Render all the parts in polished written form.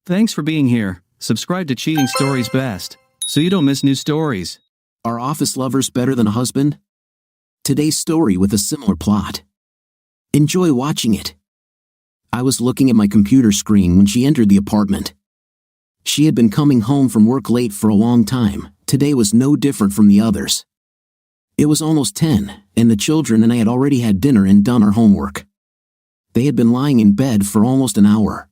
Thanks for being here. Subscribe to Cheating Stories Best, so you don't miss new stories. Are office lovers better than a husband? Today's story with a similar plot. Enjoy watching it. I was looking at my computer screen when she entered the apartment. She had been coming home from work late for a long time. Today was no different from the others. It was almost 10, and the children and I had already had dinner and done our homework. They had been lying in bed for almost an hour.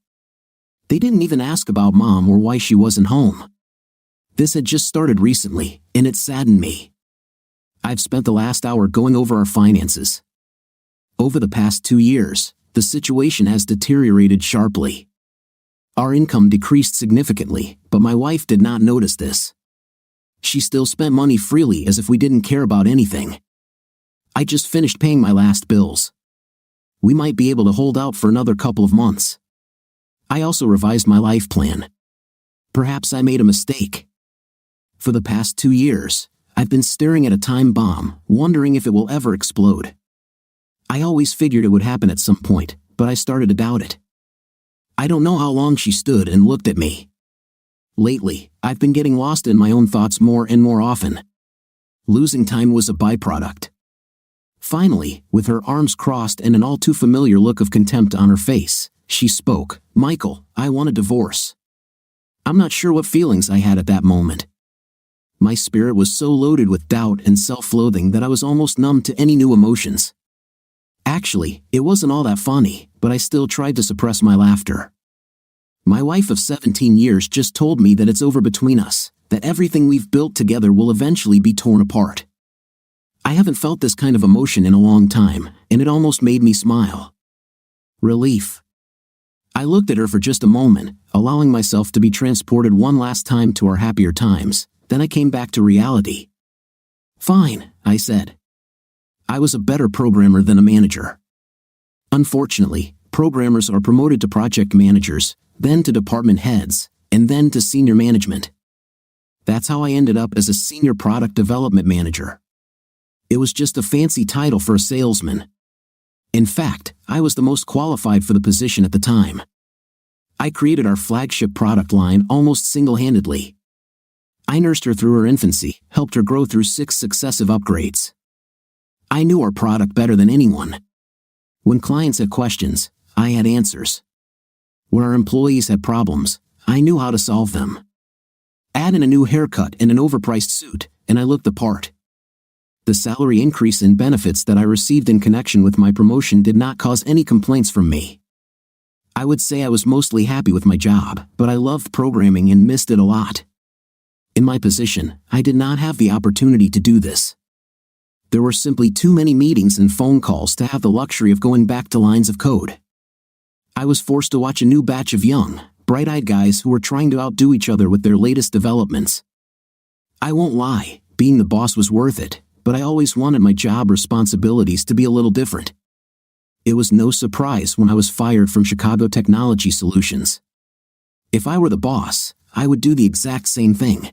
They didn't even ask about Mom or why she wasn't home. This had just started recently, and it saddened me. I've spent the last hour going over our finances. Over the past 2 years, the situation has deteriorated sharply. Our income decreased significantly, but my wife did not notice this. She still spent money freely as if we didn't care about anything. I just finished paying my last bills. We might be able to hold out for another couple of months. I also revised my life plan. Perhaps I made a mistake. For the past 2 years, I've been staring at a time bomb, wondering if it will ever explode. I always figured it would happen at some point, but I started to doubt it. I don't know how long she stood and looked at me. Lately, I've been getting lost in my own thoughts more and more often. Losing time was a byproduct. Finally, with her arms crossed and an all too familiar look of contempt on her face, she spoke. "Michael, I want a divorce." I'm not sure what feelings I had at that moment. My spirit was so loaded with doubt and self-loathing that I was almost numb to any new emotions. Actually, it wasn't all that funny, but I still tried to suppress my laughter. My wife of 17 years just told me that it's over between us, that everything we've built together will eventually be torn apart. I haven't felt this kind of emotion in a long time, and it almost made me smile. Relief. I looked at her for just a moment, allowing myself to be transported one last time to our happier times. Then I came back to reality. "Fine," I said. I was a better programmer than a manager. Unfortunately, programmers are promoted to project managers, then to department heads, and then to senior management. That's how I ended up as a senior product development manager. It was just a fancy title for a salesman. In fact, I was the most qualified for the position at the time. I created our flagship product line almost single-handedly. I nursed her through her infancy, helped her grow through 6 successive upgrades. I knew our product better than anyone. When clients had questions, I had answers. When our employees had problems, I knew how to solve them. Add in a new haircut and an overpriced suit, and I looked the part. The salary increase and benefits that I received in connection with my promotion did not cause any complaints from me. I would say I was mostly happy with my job, but I loved programming and missed it a lot. In my position, I did not have the opportunity to do this. There were simply too many meetings and phone calls to have the luxury of going back to lines of code. I was forced to watch a new batch of young, bright-eyed guys who were trying to outdo each other with their latest developments. I won't lie, being the boss was worth it, but I always wanted my job responsibilities to be a little different. It was no surprise when I was fired from Chicago Technology Solutions. If I were the boss, I would do the exact same thing.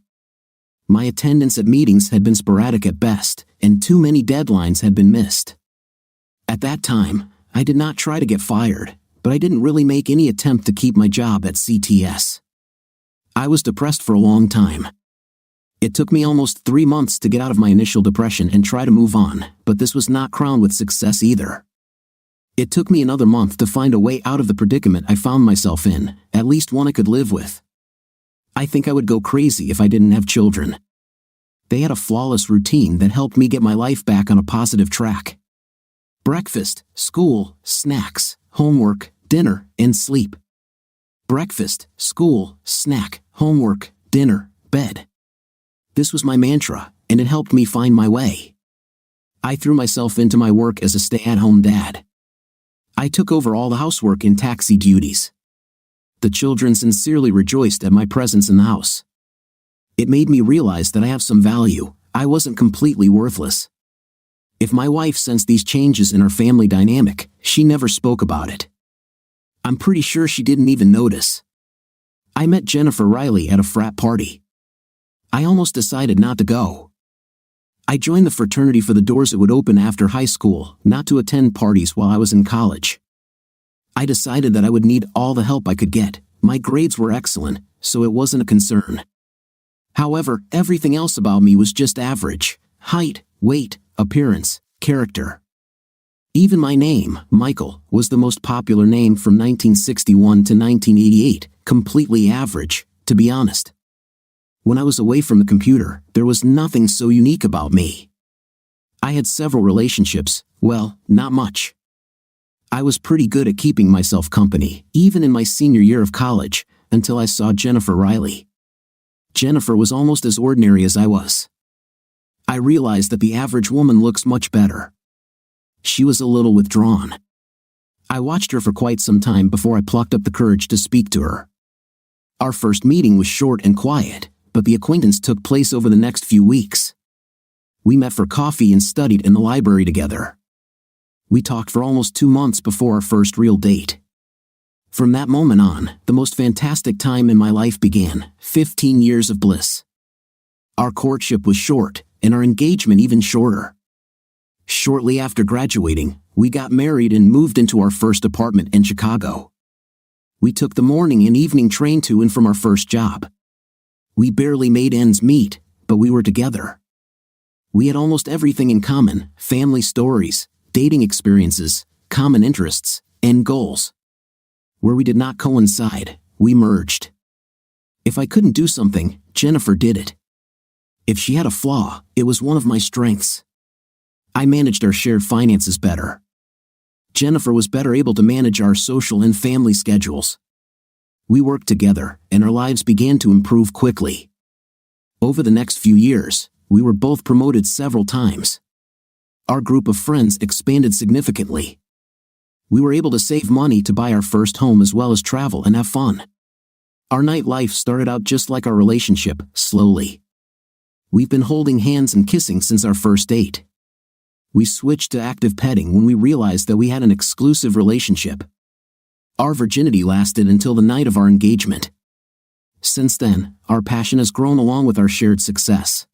My attendance at meetings had been sporadic at best, and too many deadlines had been missed. At that time, I did not try to get fired, but I didn't really make any attempt to keep my job at CTS. I was depressed for a long time. It took me almost 3 months to get out of my initial depression and try to move on, but this was not crowned with success either. It took me another month to find a way out of the predicament I found myself in, at least one I could live with. I think I would go crazy if I didn't have children. They had a flawless routine that helped me get my life back on a positive track. Breakfast, school, snacks, homework, dinner, and sleep. Breakfast, school, snack, homework, dinner, bed. This was my mantra, and it helped me find my way. I threw myself into my work as a stay-at-home dad. I took over all the housework and taxi duties. The children sincerely rejoiced at my presence in the house. It made me realize that I have some value. I wasn't completely worthless. If my wife sensed these changes in our family dynamic, she never spoke about it. I'm pretty sure she didn't even notice. I met Jennifer Riley at a frat party. I almost decided not to go. I joined the fraternity for the doors it would open after high school, not to attend parties while I was in college. I decided that I would need all the help I could get, My grades were excellent, so it wasn't a concern. However, everything else about me was just average: height, weight, appearance, character. Even my name, Michael, was the most popular name from 1961 to 1988, completely average, to be honest. When I was away from the computer, there was nothing so unique about me. I had several relationships, well, not much. I was pretty good at keeping myself company, even in my senior year of college, until I saw Jennifer Riley. Jennifer was almost as ordinary as I was. I realized that the average woman looks much better. She was a little withdrawn. I watched her for quite some time before I plucked up the courage to speak to her. Our first meeting was short and quiet, but the acquaintance took place over the next few weeks. We met for coffee and studied in the library together. We talked for almost 2 months before our first real date. From that moment on, the most fantastic time in my life began: 15 years of bliss. Our courtship was short, and our engagement even shorter. Shortly after graduating, we got married and moved into our first apartment in Chicago. We took the morning and evening train to and from our first job. We barely made ends meet, but we were together. We had almost everything in common: family stories, dating experiences, common interests, and goals. Where we did not coincide, we merged. If I couldn't do something, Jennifer did it. If she had a flaw, it was one of my strengths. I managed our shared finances better. Jennifer was better able to manage our social and family schedules. We worked together, and our lives began to improve quickly. Over the next few years, we were both promoted several times. Our group of friends expanded significantly. We were able to save money to buy our first home as well as travel and have fun. Our nightlife started out just like our relationship, slowly. We've been holding hands and kissing since our first date. We switched to active petting when we realized that we had an exclusive relationship. Our virginity lasted until the night of our engagement. Since then, our passion has grown along with our shared success.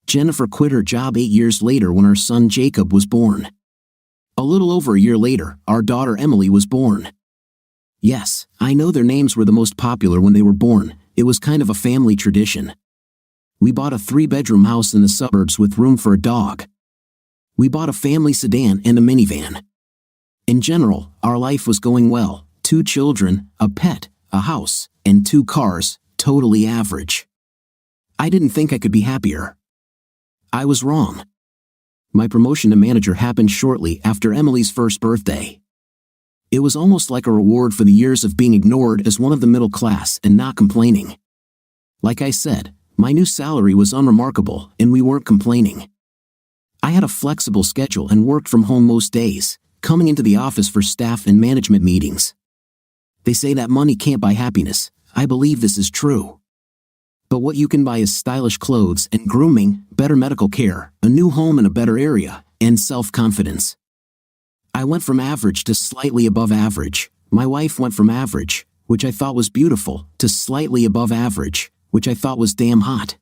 Jennifer quit her job 8 years later when our son Jacob was born. A little over a year later, our daughter Emily was born. Yes, I know their names were the most popular when they were born. It was kind of a family tradition. We bought a 3-bedroom house in the suburbs with room for a dog. We bought a family sedan and a minivan. In general, our life was going well: 2 children, a pet, a house, and 2 cars, totally average. I didn't think I could be happier. I was wrong. My promotion to manager happened shortly after Emily's first birthday. It was almost like a reward for the years of being ignored as one of the middle class and not complaining. Like I said, my new salary was unremarkable, and we weren't complaining. I had a flexible schedule and worked from home most days, coming into the office for staff and management meetings. They say that money can't buy happiness. I believe this is true. But what you can buy is stylish clothes and grooming, better medical care, a new home in a better area, and self-confidence. I went from average to slightly above average. My wife went from average, which I thought was beautiful, to slightly above average, which I thought was damn hot.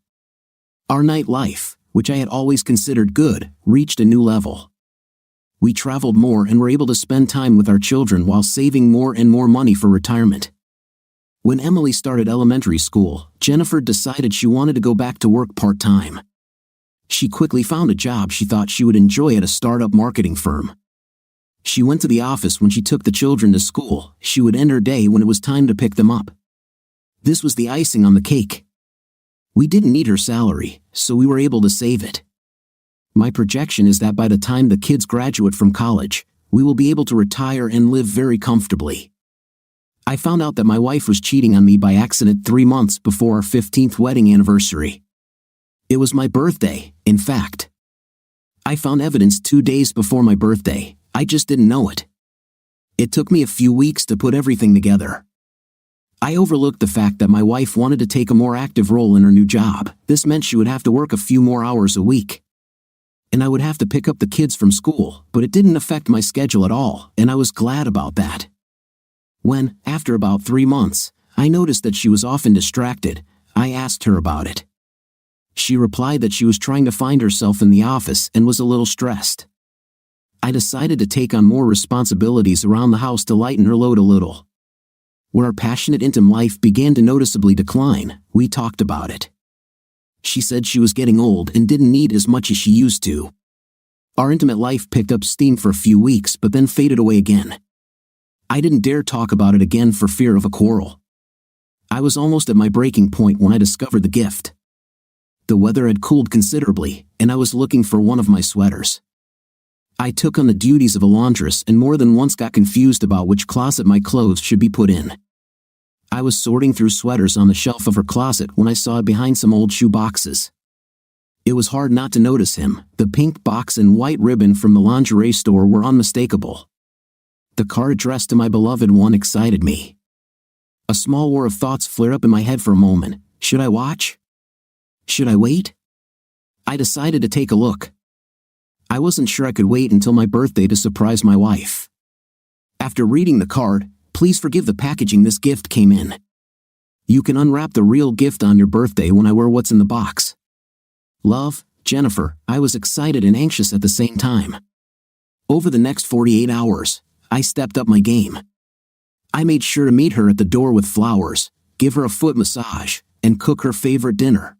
Our nightlife, which I had always considered good, reached a new level. We traveled more and were able to spend time with our children while saving more and more money for retirement. When Emily started elementary school, Jennifer decided she wanted to go back to work part-time. She quickly found a job she thought she would enjoy at a startup marketing firm. She went to the office when she took the children to school. She would end her day when it was time to pick them up. This was the icing on the cake. We didn't need her salary, so we were able to save it. My projection is that by the time the kids graduate from college, we will be able to retire and live very comfortably. I found out that my wife was cheating on me by accident 3 months before our 15th wedding anniversary. It was my birthday, in fact. I found evidence 2 days before my birthday. I just didn't know it. It took me a few weeks to put everything together. I overlooked the fact that my wife wanted to take a more active role in her new job. This meant she would have to work a few more hours a week. And I would have to pick up the kids from school, but it didn't affect my schedule at all, and I was glad about that. When, after about 3 months, I noticed that she was often distracted, I asked her about it. She replied that she was trying to find herself in the office and was a little stressed. I decided to take on more responsibilities around the house to lighten her load a little. Where our passionate intimate life began to noticeably decline, we talked about it. She said she was getting old and didn't need as much as she used to. Our intimate life picked up steam for a few weeks but then faded away again. I didn't dare talk about it again for fear of a quarrel. I was almost at my breaking point when I discovered the gift. The weather had cooled considerably, and I was looking for one of my sweaters. I took on the duties of a laundress and more than once got confused about which closet my clothes should be put in. I was sorting through sweaters on the shelf of her closet when I saw it behind some old shoe boxes. It was hard not to notice him. The pink box and white ribbon from the lingerie store were unmistakable. The card addressed to my beloved one excited me. A small war of thoughts flared up in my head for a moment. Should I watch? Should I wait? I decided to take a look. I wasn't sure I could wait until my birthday to surprise my wife. After reading the card, please forgive the packaging this gift came in. You can unwrap the real gift on your birthday when I wear what's in the box. Love, Jennifer. I was excited and anxious at the same time. Over the next 48 hours, I stepped up my game. I made sure to meet her at the door with flowers, give her a foot massage, and cook her favorite dinner.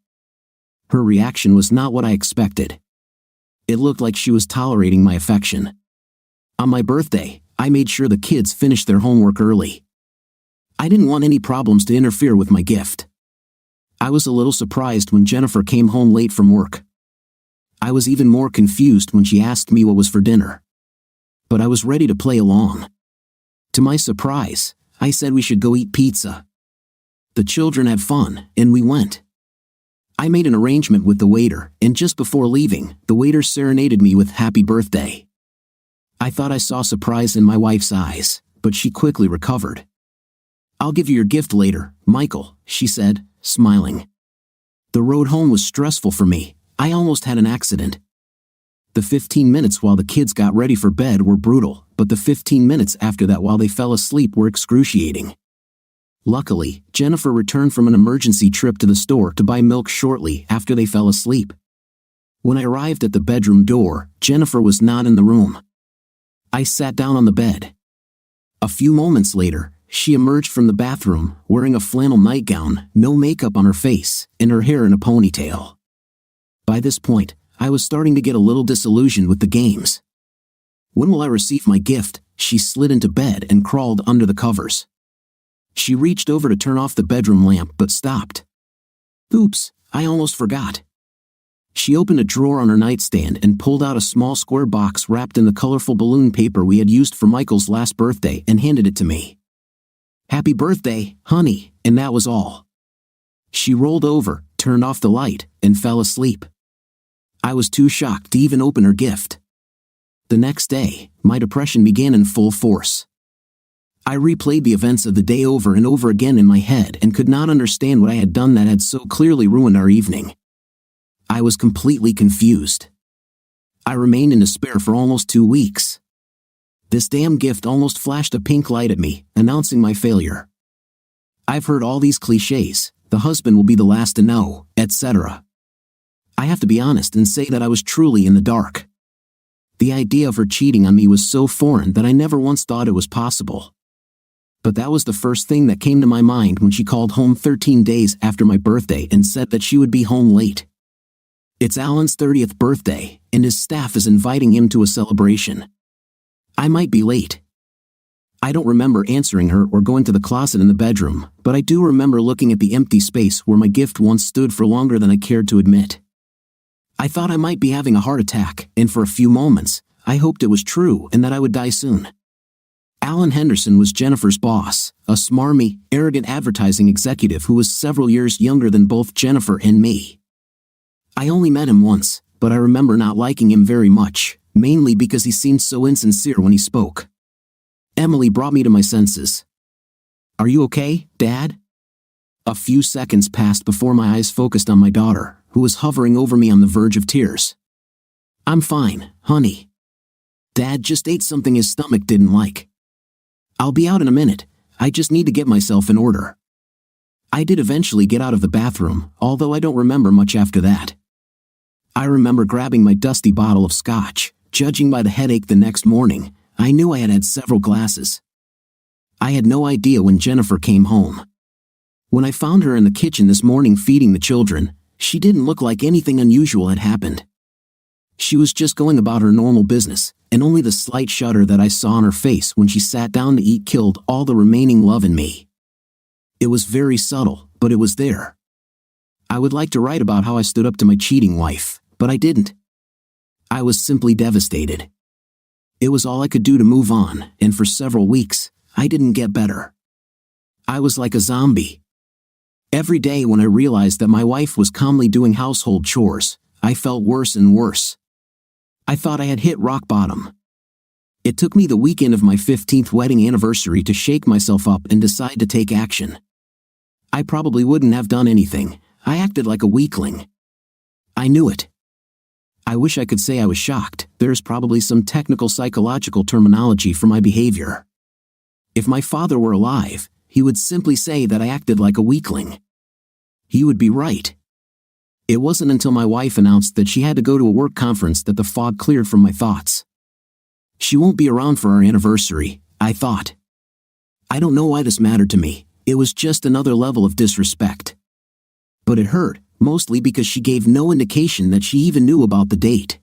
Her reaction was not what I expected. It looked like she was tolerating my affection. On my birthday, I made sure the kids finished their homework early. I didn't want any problems to interfere with my gift. I was a little surprised when Jennifer came home late from work. I was even more confused when she asked me what was for dinner. But I was ready to play along. To my surprise, I said we should go eat pizza. The children had fun, and we went. I made an arrangement with the waiter, and just before leaving, the waiter serenaded me with happy birthday. I thought I saw surprise in my wife's eyes, but she quickly recovered. I'll give you your gift later, Michael, she said, smiling. The road home was stressful for me. I almost had an accident. The 15 minutes while the kids got ready for bed were brutal, but the 15 minutes after that while they fell asleep were excruciating. Luckily, Jennifer returned from an emergency trip to the store to buy milk shortly after they fell asleep. When I arrived at the bedroom door, Jennifer was not in the room. I sat down on the bed. A few moments later, she emerged from the bathroom, wearing a flannel nightgown, no makeup on her face, and her hair in a ponytail. By this point, I was starting to get a little disillusioned with the games. When will I receive my gift? She slid into bed and crawled under the covers. She reached over to turn off the bedroom lamp but stopped. Oops, I almost forgot. She opened a drawer on her nightstand and pulled out a small square box wrapped in the colorful balloon paper we had used for Michael's last birthday and handed it to me. Happy birthday, honey, and that was all. She rolled over, turned off the light, and fell asleep. I was too shocked to even open her gift. The next day, my depression began in full force. I replayed the events of the day over and over again in my head and could not understand what I had done that had so clearly ruined our evening. I was completely confused. I remained in despair for almost 2 weeks. This damn gift almost flashed a pink light at me, announcing my failure. I've heard all these cliches, the husband will be the last to know, etc. I have to be honest and say that I was truly in the dark. The idea of her cheating on me was so foreign that I never once thought it was possible. But that was the first thing that came to my mind when she called home 13 days after my birthday and said that she would be home late. It's Alan's 30th birthday, and his staff is inviting him to a celebration. I might be late. I don't remember answering her or going to the closet in the bedroom, but I do remember looking at the empty space where my gift once stood for longer than I cared to admit. I thought I might be having a heart attack, and for a few moments, I hoped it was true and that I would die soon. Alan Henderson was Jennifer's boss, a smarmy, arrogant advertising executive who was several years younger than both Jennifer and me. I only met him once, but I remember not liking him very much, mainly because he seemed so insincere when he spoke. Emily brought me to my senses. Are you okay, Dad? A few seconds passed before my eyes focused on my daughter, who was hovering over me on the verge of tears. I'm fine, honey. Dad just ate something his stomach didn't like. I'll be out in a minute, I just need to get myself in order. I did eventually get out of the bathroom, although I don't remember much after that. I remember grabbing my dusty bottle of scotch. Judging by the headache the next morning, I knew I had had several glasses. I had no idea when Jennifer came home. When I found her in the kitchen this morning feeding the children, she didn't look like anything unusual had happened. She was just going about her normal business, and only the slight shudder that I saw on her face when she sat down to eat killed all the remaining love in me. It was very subtle, but it was there. I would like to write about how I stood up to my cheating wife, but I didn't. I was simply devastated. It was all I could do to move on, and for several weeks, I didn't get better. I was like a zombie. Every day when I realized that my wife was calmly doing household chores, I felt worse and worse. I thought I had hit rock bottom. It took me the weekend of my 15th wedding anniversary to shake myself up and decide to take action. I probably wouldn't have done anything. I acted like a weakling. I knew it. I wish I could say I was shocked. There's probably some technical psychological terminology for my behavior. If my father were alive, he would simply say that I acted like a weakling. He would be right. It wasn't until my wife announced that she had to go to a work conference that the fog cleared from my thoughts. She won't be around for our anniversary, I thought. I don't know why this mattered to me. It was just another level of disrespect. But it hurt, mostly because she gave no indication that she even knew about the date.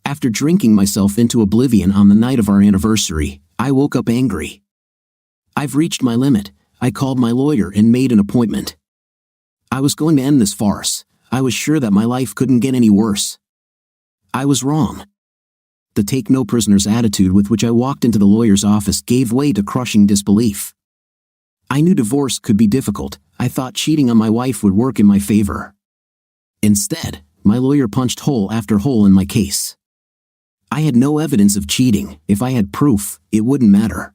After drinking myself into oblivion on the night of our anniversary, I woke up angry. I've reached my limit. I called my lawyer and made an appointment. I was going to end this farce. I was sure that my life couldn't get any worse. I was wrong. The take-no-prisoners attitude with which I walked into the lawyer's office gave way to crushing disbelief. I knew divorce could be difficult. I thought cheating on my wife would work in my favor. Instead, my lawyer punched hole after hole in my case. I had no evidence of cheating. If I had proof, it wouldn't matter.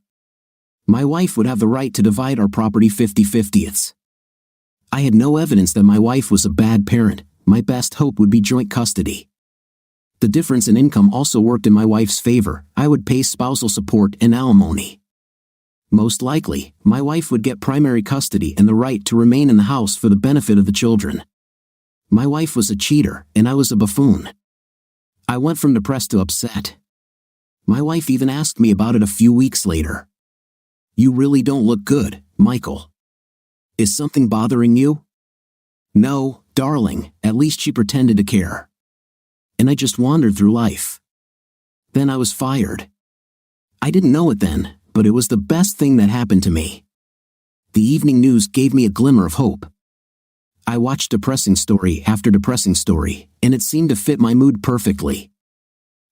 My wife would have the right to divide our property 50-50ths. I had no evidence that my wife was a bad parent. My best hope would be joint custody. The difference in income also worked in my wife's favor. I would pay spousal support and alimony. Most likely, my wife would get primary custody and the right to remain in the house for the benefit of the children. My wife was a cheater, and I was a buffoon. I went from depressed to upset. My wife even asked me about it a few weeks later. "You really don't look good, Michael. Is something bothering you?" "No, darling," at least she pretended to care. And I just wandered through life. Then I was fired. I didn't know it then, but it was the best thing that happened to me. The evening news gave me a glimmer of hope. I watched depressing story after depressing story, and it seemed to fit my mood perfectly.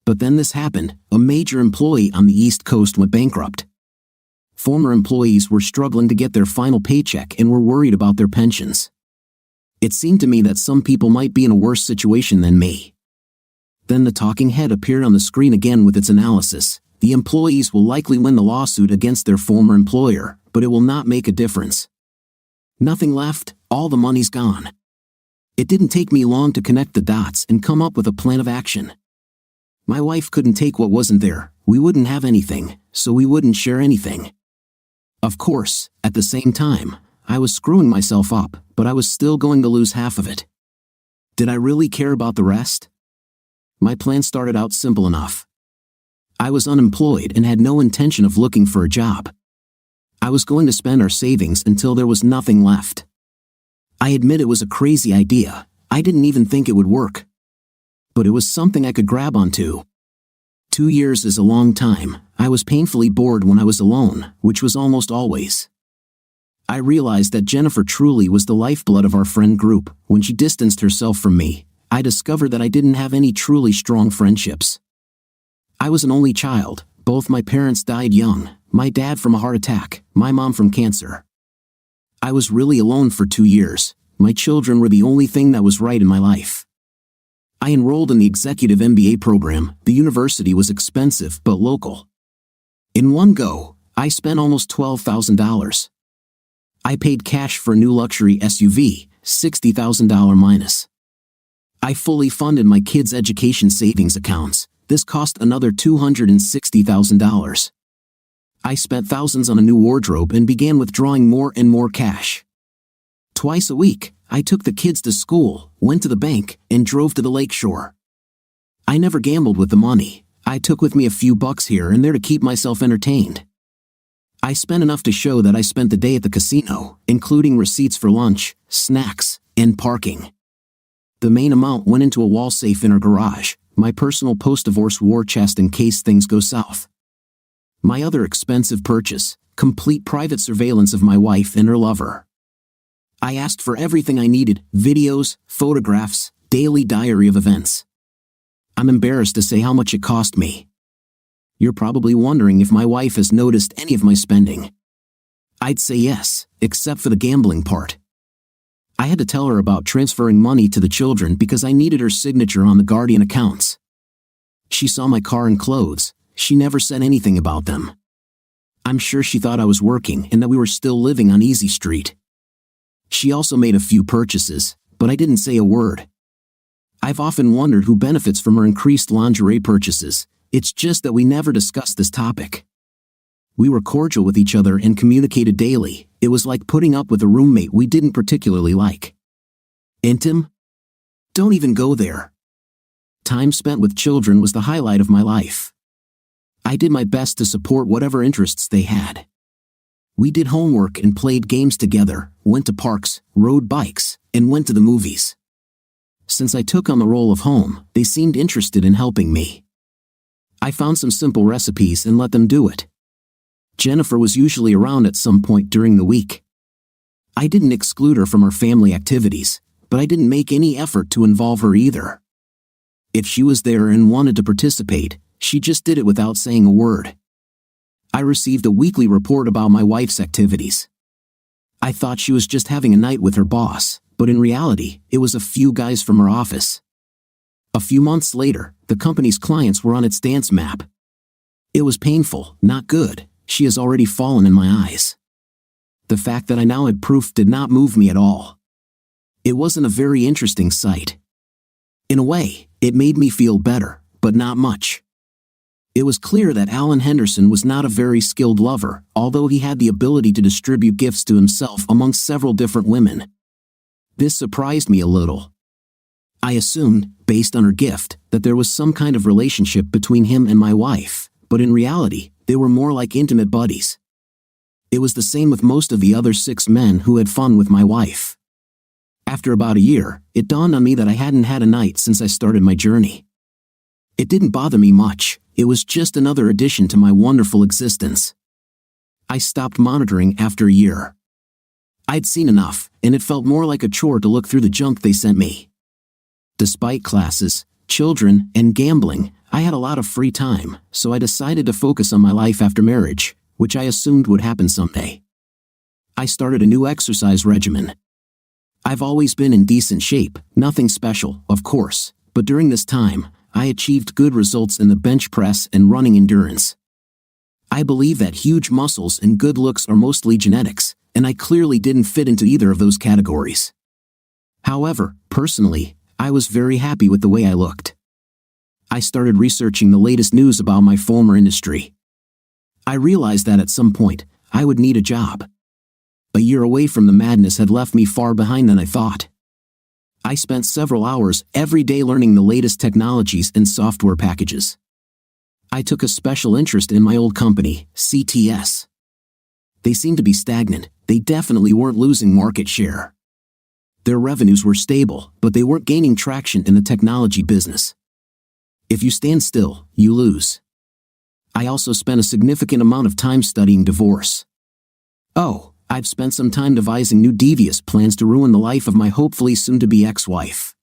But then this happened. A major employee on the East Coast went bankrupt. Former employees were struggling to get their final paycheck and were worried about their pensions. It seemed to me that some people might be in a worse situation than me. Then the talking head appeared on the screen again with its analysis. The employees will likely win the lawsuit against their former employer, but it will not make a difference. Nothing left, all the money's gone. It didn't take me long to connect the dots and come up with a plan of action. My wife couldn't take what wasn't there. We wouldn't have anything, so we wouldn't share anything. Of course, at the same time, I was screwing myself up, but I was still going to lose half of it. Did I really care about the rest? My plan started out simple enough. I was unemployed and had no intention of looking for a job. I was going to spend our savings until there was nothing left. I admit it was a crazy idea. I didn't even think it would work. But it was something I could grab onto. 2 years is a long time. I was painfully bored when I was alone, which was almost always. I realized that Jennifer truly was the lifeblood of our friend group. When she distanced herself from me, I discovered that I didn't have any truly strong friendships. I was an only child. Both my parents died young, my dad from a heart attack, my mom from cancer. I was really alone for 2 years. My children were the only thing that was right in my life. I enrolled in the executive MBA program. The university was expensive but local. In one go, I spent almost $12,000. I paid cash for a new luxury SUV, $60,000 minus. I fully funded my kids' education savings accounts. This cost another $260,000. I spent thousands on a new wardrobe and began withdrawing more and more cash. Twice a week, I took the kids to school, went to the bank, and drove to the lakeshore. I never gambled with the money. I took with me a few bucks here and there to keep myself entertained. I spent enough to show that I spent the day at the casino, including receipts for lunch, snacks, and parking. The main amount went into a wall safe in her garage, my personal post-divorce war chest in case things go south. My other expensive purchase, complete private surveillance of my wife and her lover. I asked for everything I needed, videos, photographs, daily diary of events. I'm embarrassed to say how much it cost me. You're probably wondering if my wife has noticed any of my spending. I'd say yes, except for the gambling part. I had to tell her about transferring money to the children because I needed her signature on the Guardian accounts. She saw my car and clothes. She never said anything about them. I'm sure she thought I was working and that we were still living on Easy Street. She also made a few purchases, but I didn't say a word. I've often wondered who benefits from her increased lingerie purchases. It's just that we never discussed this topic. We were cordial with each other and communicated daily. It was like putting up with a roommate we didn't particularly like. Intim? Don't even go there. Time spent with children was the highlight of my life. I did my best to support whatever interests they had. We did homework and played games together, went to parks, rode bikes, and went to the movies. Since I took on the role of home, they seemed interested in helping me. I found some simple recipes and let them do it. Jennifer was usually around at some point during the week. I didn't exclude her from our family activities, but I didn't make any effort to involve her either. If she was there and wanted to participate, she just did it without saying a word. I received a weekly report about my wife's activities. I thought she was just having a night with her boss, but in reality, it was a few guys from her office. A few months later, the company's clients were on its dance map. It was painful, not good. She has already fallen in my eyes. The fact that I now had proof did not move me at all. It wasn't a very interesting sight. In a way, it made me feel better, but not much. It was clear that Alan Henderson was not a very skilled lover, although he had the ability to distribute gifts to himself amongst several different women. This surprised me a little. I assumed, based on her gift, that there was some kind of relationship between him and my wife, but in reality, they were more like intimate buddies. It was the same with most of the other 6 men who had fun with my wife. After about a year, it dawned on me that I hadn't had a night since I started my journey. It didn't bother me much, it was just another addition to my wonderful existence. I stopped monitoring after a year. I'd seen enough, and it felt more like a chore to look through the junk they sent me. Despite classes, children, and gambling, I had a lot of free time, so I decided to focus on my life after marriage, which I assumed would happen someday. I started a new exercise regimen. I've always been in decent shape, nothing special, of course, but during this time, I achieved good results in the bench press and running endurance. I believe that huge muscles and good looks are mostly genetics, and I clearly didn't fit into either of those categories. However, personally, I was very happy with the way I looked. I started researching the latest news about my former industry. I realized that at some point, I would need a job. A year away from the madness had left me far behind than I thought. I spent several hours every day learning the latest technologies and software packages. I took a special interest in my old company, CTS. They seemed to be stagnant, they definitely weren't losing market share. Their revenues were stable, but they weren't gaining traction in the technology business. If you stand still, you lose. I also spent a significant amount of time studying divorce. Oh, I've spent some time devising new devious plans to ruin the life of my hopefully soon-to-be ex-wife.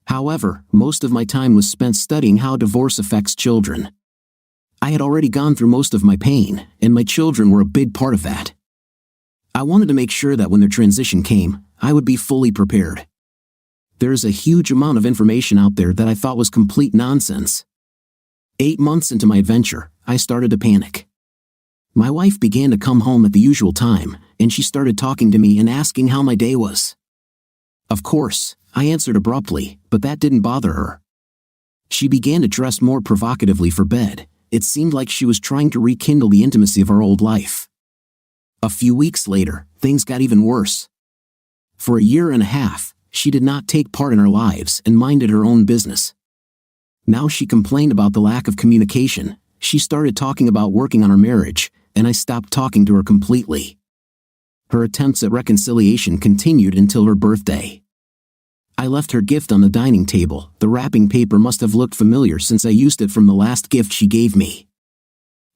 However, most of my time was spent studying how divorce affects children. I had already gone through most of my pain, and my children were a big part of that. I wanted to make sure that when their transition came, I would be fully prepared. There is a huge amount of information out there that I thought was complete nonsense. 8 months into my adventure, I started to panic. My wife began to come home at the usual time, and she started talking to me and asking how my day was. Of course, I answered abruptly, but that didn't bother her. She began to dress more provocatively for bed. It seemed like she was trying to rekindle the intimacy of our old life. A few weeks later, things got even worse. For a year and a half, she did not take part in our lives and minded her own business. Now she complained about the lack of communication. She started talking about working on our marriage, and I stopped talking to her completely. Her attempts at reconciliation continued until her birthday. I left her gift on the dining table. The wrapping paper must have looked familiar since I used it from the last gift she gave me.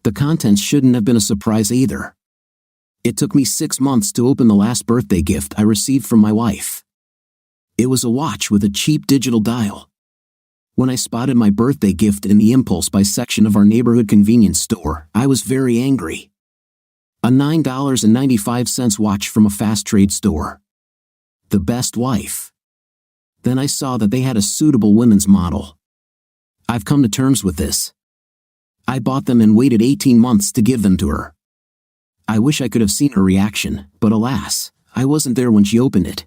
The contents shouldn't have been a surprise either. It took me 6 months to open the last birthday gift I received from my wife. It was a watch with a cheap digital dial. When I spotted my birthday gift in the impulse buy section of our neighborhood convenience store, I was very angry. A $9.95 watch from a fast trade store. The best wife. Then I saw that they had a suitable women's model. I've come to terms with this. I bought them and waited 18 months to give them to her. I wish I could have seen her reaction, but alas, I wasn't there when she opened it.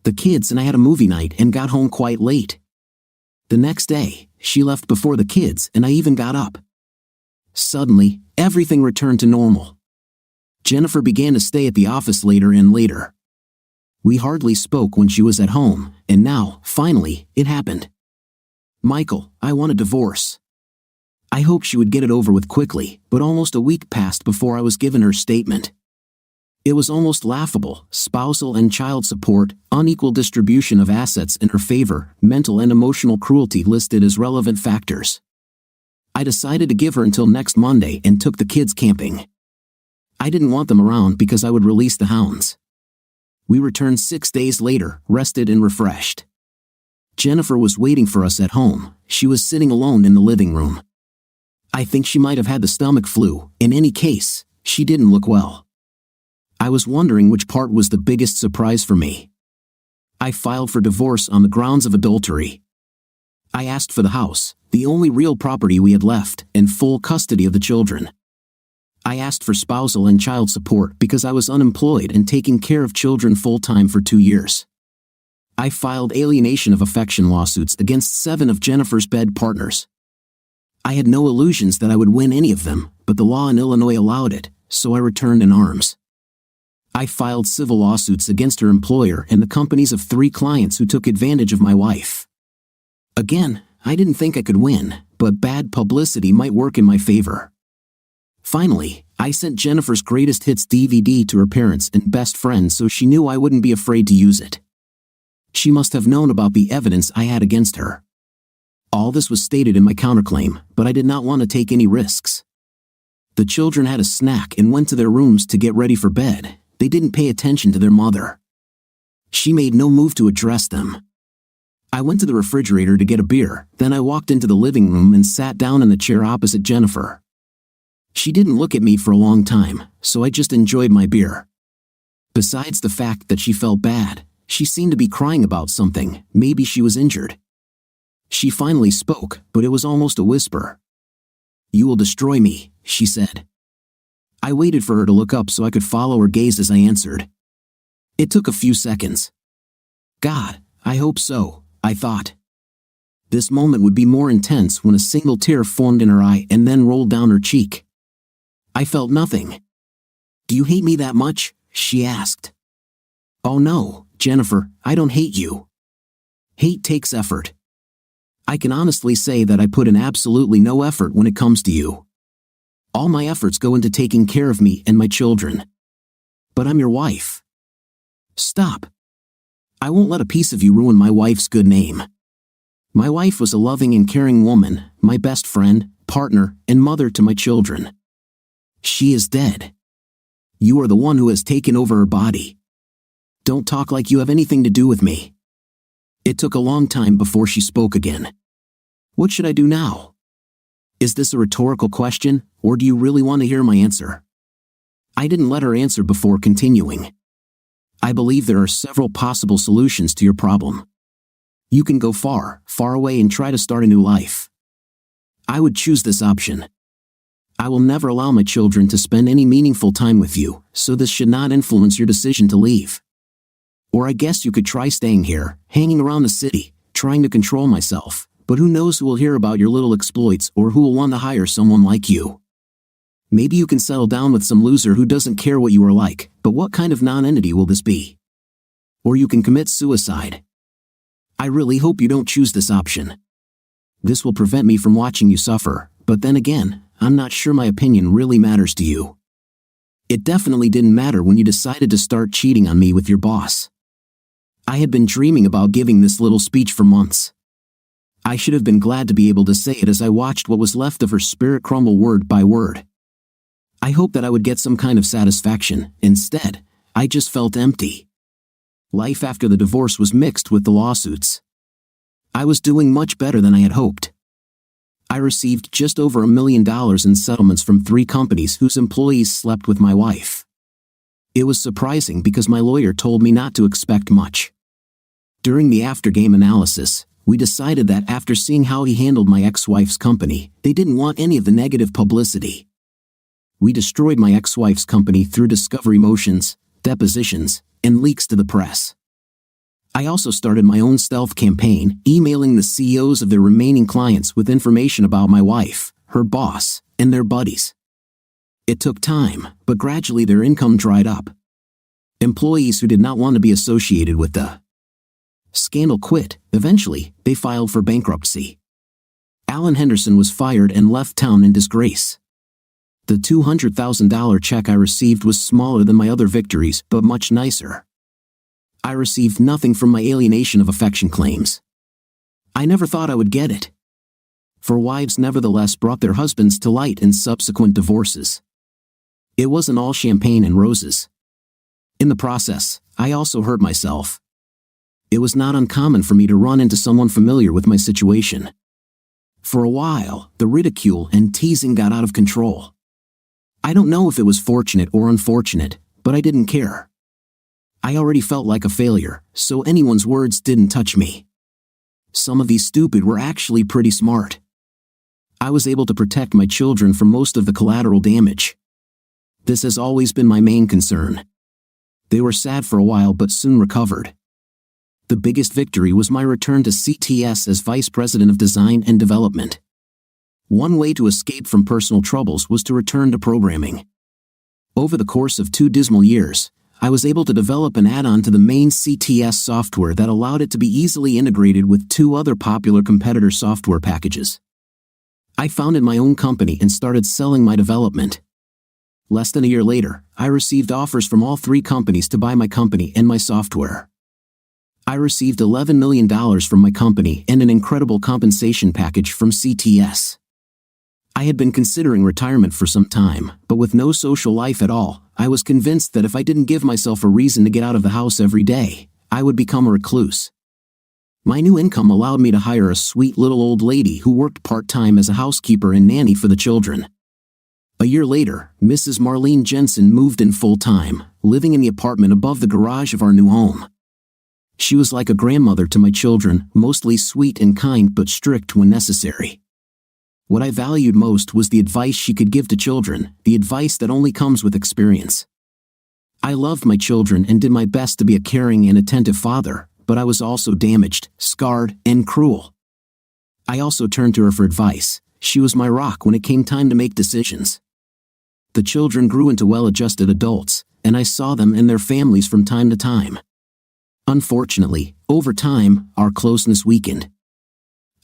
The kids and I had a movie night and got home quite late. The next day, she left before the kids and I even got up. Suddenly, everything returned to normal. Jennifer began to stay at the office later and later. We hardly spoke when she was at home, and now, finally, it happened. Michael, I want a divorce. I hoped she would get it over with quickly, but almost a week passed before I was given her statement. It was almost laughable: spousal and child support, unequal distribution of assets in her favor, mental and emotional cruelty listed as relevant factors. I decided to give her until next Monday and took the kids camping. I didn't want them around because I would release the hounds. We returned 6 days later, rested and refreshed. Jennifer was waiting for us at home. She was sitting alone in the living room. I think she might have had the stomach flu. In any case, she didn't look well. I was wondering which part was the biggest surprise for me. I filed for divorce on the grounds of adultery. I asked for the house, the only real property we had left, and full custody of the children. I asked for spousal and child support because I was unemployed and taking care of children full-time for 2 years. I filed alienation of affection lawsuits against 7 of Jennifer's bed partners. I had no illusions that I would win any of them, but the law in Illinois allowed it, so I returned in arms. I filed civil lawsuits against her employer and the companies of 3 clients who took advantage of my wife. Again, I didn't think I could win, but bad publicity might work in my favor. Finally, I sent Jennifer's Greatest Hits DVD to her parents and best friend so she knew I wouldn't be afraid to use it. She must have known about the evidence I had against her. All this was stated in my counterclaim, but I did not want to take any risks. The children had a snack and went to their rooms to get ready for bed. They didn't pay attention to their mother. She made no move to address them. I went to the refrigerator to get a beer, then I walked into the living room and sat down in the chair opposite Jennifer. She didn't look at me for a long time, so I just enjoyed my beer. Besides the fact that she felt bad, she seemed to be crying about something. Maybe she was injured. She finally spoke, but it was almost a whisper. "You will destroy me," she said. I waited for her to look up so I could follow her gaze as I answered. It took a few seconds. God, I hope so, I thought. This moment would be more intense when a single tear formed in her eye and then rolled down her cheek. I felt nothing. "Do you hate me that much?" she asked. "Oh no, Jennifer, I don't hate you. Hate takes effort. I can honestly say that I put in absolutely no effort when it comes to you. All my efforts go into taking care of me and my children. But I'm your wife. Stop. I won't let a piece of you ruin my wife's good name. My wife was a loving and caring woman, my best friend, partner, and mother to my children. She is dead. You are the one who has taken over her body. Don't talk like you have anything to do with me." It took a long time before she spoke again. "What should I do now? Is this a rhetorical question, or do you really want to hear my answer?" I didn't let her answer before continuing. "I believe there are several possible solutions to your problem. You can go far, far away and try to start a new life. I would choose this option. I will never allow my children to spend any meaningful time with you, so this should not influence your decision to leave. Or I guess you could try staying here, hanging around the city, trying to control myself, but who knows who will hear about your little exploits or who will want to hire someone like you. Maybe you can settle down with some loser who doesn't care what you are like, but what kind of non-entity will this be? Or you can commit suicide. I really hope you don't choose this option. This will prevent me from watching you suffer, but then again, I'm not sure my opinion really matters to you. It definitely didn't matter when you decided to start cheating on me with your boss. I had been dreaming about giving this little speech for months. I should have been glad to be able to say it as I watched what was left of her spirit crumble word by word. I hoped that I would get some kind of satisfaction. Instead, I just felt empty. Life after the divorce was mixed with the lawsuits. I was doing much better than I had hoped. I received just over $1 million in settlements from 3 companies whose employees slept with my wife. It was surprising because my lawyer told me not to expect much. During the after-game analysis, we decided that after seeing how he handled my ex-wife's company, they didn't want any of the negative publicity. We destroyed my ex-wife's company through discovery motions, depositions, and leaks to the press. I also started my own stealth campaign, emailing the CEOs of their remaining clients with information about my wife, her boss, and their buddies. It took time, but gradually their income dried up. Employees who did not want to be associated with the scandal quit. Eventually, they filed for bankruptcy. Alan Henderson was fired and left town in disgrace. The $200,000 check I received was smaller than my other victories, but much nicer. I received nothing from my alienation of affection claims. I never thought I would get it. For wives nevertheless brought their husbands to light in subsequent divorces. It wasn't all champagne and roses. In the process, I also hurt myself. It was not uncommon for me to run into someone familiar with my situation. For a while, the ridicule and teasing got out of control. I don't know if it was fortunate or unfortunate, but I didn't care. I already felt like a failure, so anyone's words didn't touch me. Some of these stupid were actually pretty smart. I was able to protect my children from most of the collateral damage. This has always been my main concern. They were sad for a while but soon recovered. The biggest victory was my return to CTS as Vice President of Design and Development. One way to escape from personal troubles was to return to programming. Over the course of 2 dismal years, I was able to develop an add-on to the main CTS software that allowed it to be easily integrated with 2 other popular competitor software packages. I founded my own company and started selling my development. Less than a year later, I received offers from all 3 companies to buy my company and my software. I received $11 million from my company and an incredible compensation package from CTS. I had been considering retirement for some time, but with no social life at all, I was convinced that if I didn't give myself a reason to get out of the house every day, I would become a recluse. My new income allowed me to hire a sweet little old lady who worked part-time as a housekeeper and nanny for the children. A year later, Mrs. Marlene Jensen moved in full-time, living in the apartment above the garage of our new home. She was like a grandmother to my children, mostly sweet and kind but strict when necessary. What I valued most was the advice she could give to children, the advice that only comes with experience. I loved my children and did my best to be a caring and attentive father, but I was also damaged, scarred, and cruel. I also turned to her for advice. She was my rock when it came time to make decisions. The children grew into well-adjusted adults, and I saw them and their families from time to time. Unfortunately, over time, our closeness weakened.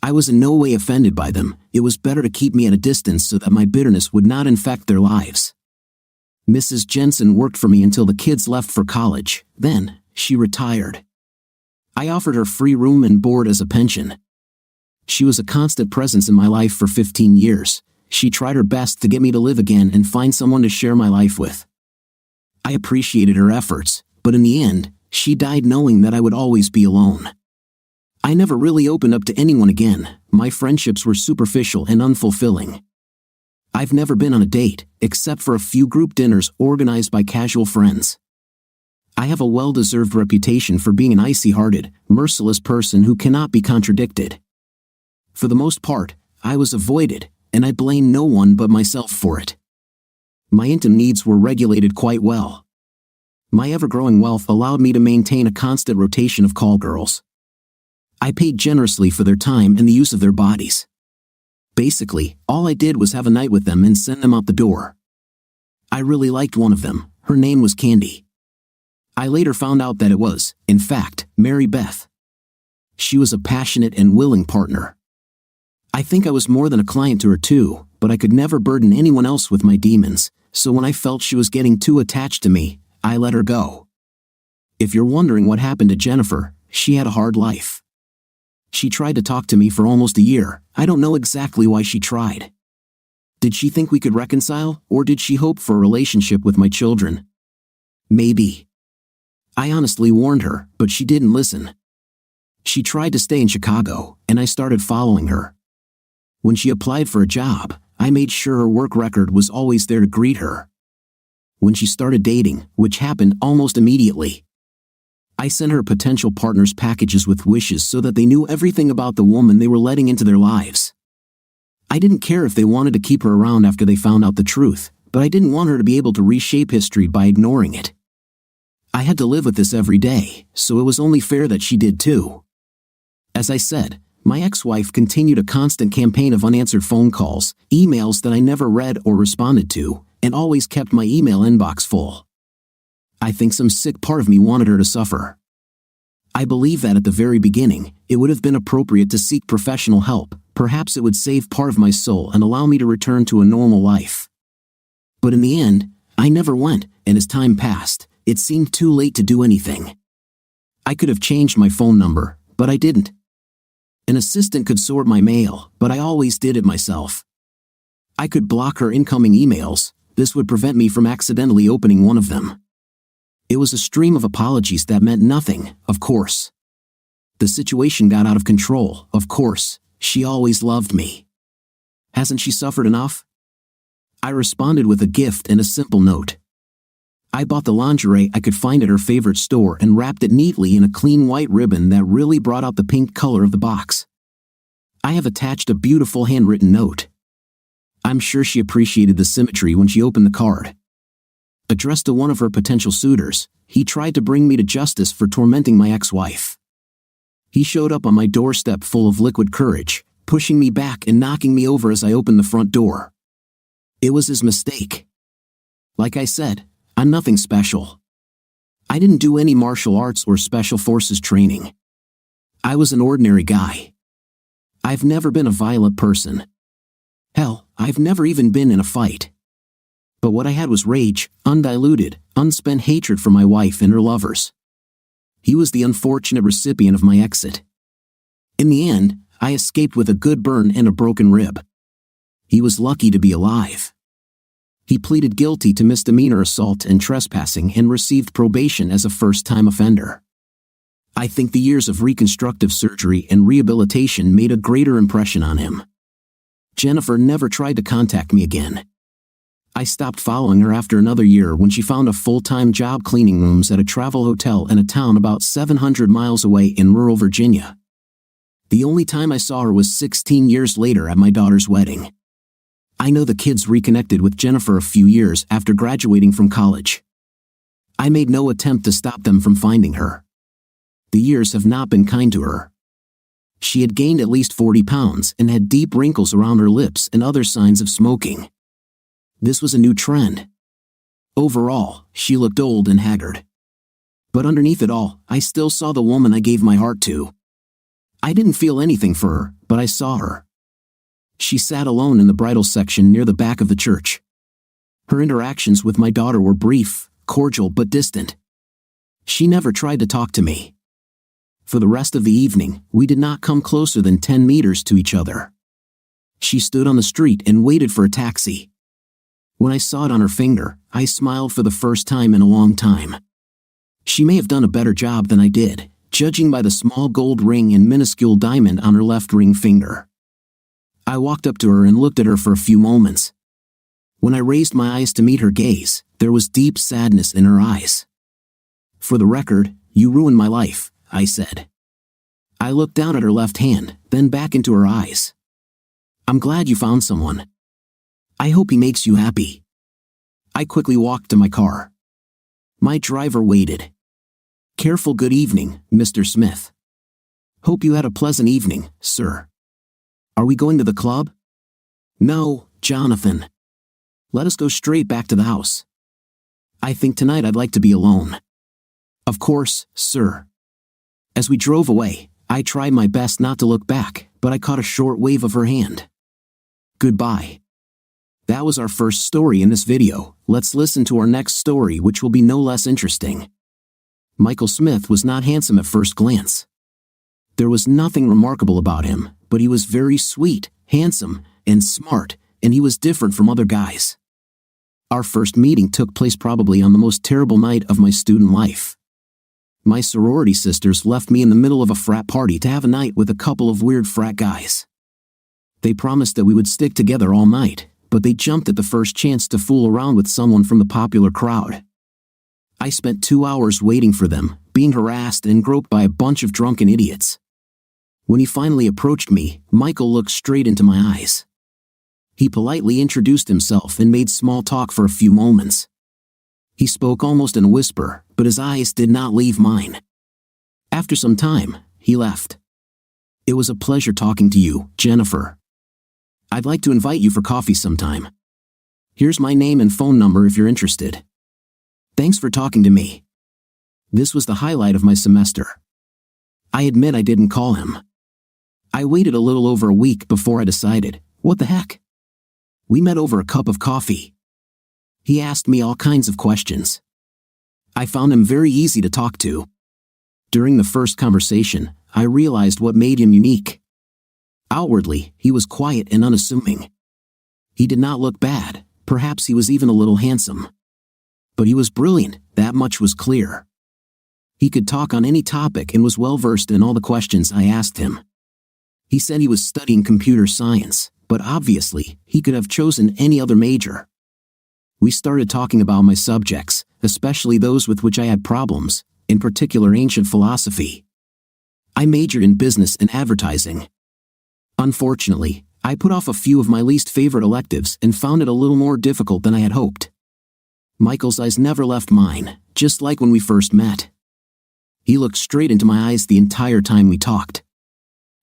I was in no way offended by them. It was better to keep me at a distance so that my bitterness would not infect their lives. Mrs. Jensen worked for me until the kids left for college. Then, she retired. I offered her free room and board as a pension. She was a constant presence in my life for 15 years. She tried her best to get me to live again and find someone to share my life with. I appreciated her efforts, but in the end, she died knowing that I would always be alone. I never really opened up to anyone again. My friendships were superficial and unfulfilling. I've never been on a date, except for a few group dinners organized by casual friends. I have a well-deserved reputation for being an icy-hearted, merciless person who cannot be contradicted. For the most part, I was avoided, and I blame no one but myself for it. My intimate needs were regulated quite well. My ever-growing wealth allowed me to maintain a constant rotation of call girls. I paid generously for their time and the use of their bodies. Basically, all I did was have a night with them and send them out the door. I really liked one of them. Her name was Candy. I later found out that it was, in fact, Mary Beth. She was a passionate and willing partner. I think I was more than a client to her too, but I could never burden anyone else with my demons, so when I felt she was getting too attached to me, I let her go. If you're wondering what happened to Jennifer, she had a hard life. She tried to talk to me for almost a year. I don't know exactly why she tried. Did she think we could reconcile, or did she hope for a relationship with my children? Maybe. I honestly warned her, but she didn't listen. She tried to stay in Chicago, and I started following her. When she applied for a job, I made sure her work record was always there to greet her. When she started dating, which happened almost immediately, I sent her potential partners packages with wishes so that they knew everything about the woman they were letting into their lives. I didn't care if they wanted to keep her around after they found out the truth, but I didn't want her to be able to reshape history by ignoring it. I had to live with this every day, so it was only fair that she did too. As I said, my ex-wife continued a constant campaign of unanswered phone calls, emails that I never read or responded to, and always kept my email inbox full. I think some sick part of me wanted her to suffer. I believe that at the very beginning, it would have been appropriate to seek professional help. Perhaps it would save part of my soul and allow me to return to a normal life. But in the end, I never went, and as time passed, it seemed too late to do anything. I could have changed my phone number, but I didn't. An assistant could sort my mail, but I always did it myself. I could block her incoming emails. This would prevent me from accidentally opening one of them. It was a stream of apologies that meant nothing, of course. The situation got out of control, of course. She always loved me. Hasn't she suffered enough? I responded with a gift and a simple note. I bought the lingerie I could find at her favorite store and wrapped it neatly in a clean white ribbon that really brought out the pink color of the box. I have attached a beautiful handwritten note. I'm sure she appreciated the symmetry when she opened the card. Addressed to one of her potential suitors, he tried to bring me to justice for tormenting my ex-wife. He showed up on my doorstep full of liquid courage, pushing me back and knocking me over as I opened the front door. It was his mistake. Like I said, I'm nothing special. I didn't do any martial arts or special forces training. I was an ordinary guy. I've never been a violent person. Hell, I've never even been in a fight. But what I had was rage, undiluted, unspent hatred for my wife and her lovers. He was the unfortunate recipient of my exit. In the end, I escaped with a good burn and a broken rib. He was lucky to be alive. He pleaded guilty to misdemeanor assault and trespassing and received probation as a first-time offender. I think the years of reconstructive surgery and rehabilitation made a greater impression on him. Jennifer never tried to contact me again. I stopped following her after another year when she found a full-time job cleaning rooms at a travel hotel in a town about 700 miles away in rural Virginia. The only time I saw her was 16 years later at my daughter's wedding. I know the kids reconnected with Jennifer a few years after graduating from college. I made no attempt to stop them from finding her. The years have not been kind to her. She had gained at least 40 pounds and had deep wrinkles around her lips and other signs of smoking. This was a new trend. Overall, she looked old and haggard. But underneath it all, I still saw the woman I gave my heart to. I didn't feel anything for her, but I saw her. She sat alone in the bridal section near the back of the church. Her interactions with my daughter were brief, cordial but distant. She never tried to talk to me. For the rest of the evening, we did not come closer than 10 meters to each other. She stood on the street and waited for a taxi. When I saw it on her finger, I smiled for the first time in a long time. She may have done a better job than I did, judging by the small gold ring and minuscule diamond on her left ring finger. I walked up to her and looked at her for a few moments. When I raised my eyes to meet her gaze, there was deep sadness in her eyes. "For the record, you ruined my life," I said. I looked down at her left hand, then back into her eyes. "I'm glad you found someone. I hope he makes you happy." I quickly walked to my car. My driver waited. "Careful, good evening, Mr. Smith." "Hope you had a pleasant evening, sir." "Are we going to the club?" "No, Jonathan. Let us go straight back to the house. I think tonight I'd like to be alone." "Of course, sir." As we drove away, I tried my best not to look back, but I caught a short wave of her hand. Goodbye. That was our first story in this video. Let's listen to our next story, which will be no less interesting. Michael Smith was not handsome at first glance. There was nothing remarkable about him, but he was very sweet, handsome, and smart, and he was different from other guys. Our first meeting took place probably on the most terrible night of my student life. My sorority sisters left me in the middle of a frat party to have a night with a couple of weird frat guys. They promised that we would stick together all night, but they jumped at the first chance to fool around with someone from the popular crowd. I spent 2 hours waiting for them, being harassed and groped by a bunch of drunken idiots. When he finally approached me, Michael looked straight into my eyes. He politely introduced himself and made small talk for a few moments. He spoke almost in a whisper, but his eyes did not leave mine. After some time, he left. It was a pleasure talking to you, Jennifer. I'd like to invite you for coffee sometime. Here's my name and phone number if you're interested. Thanks for talking to me. This was the highlight of my semester. I admit I didn't call him. I waited a little over a week before I decided, what the heck? We met over a cup of coffee. He asked me all kinds of questions. I found him very easy to talk to. During the first conversation, I realized what made him unique. Outwardly, he was quiet and unassuming. He did not look bad, perhaps he was even a little handsome. But he was brilliant, that much was clear. He could talk on any topic and was well versed in all the questions I asked him. He said he was studying computer science, but obviously, he could have chosen any other major. We started talking about my subjects, especially those with which I had problems, in particular ancient philosophy. I majored in business and advertising. Unfortunately, I put off a few of my least favorite electives and found it a little more difficult than I had hoped. Michael's eyes never left mine, just like when we first met. He looked straight into my eyes the entire time we talked.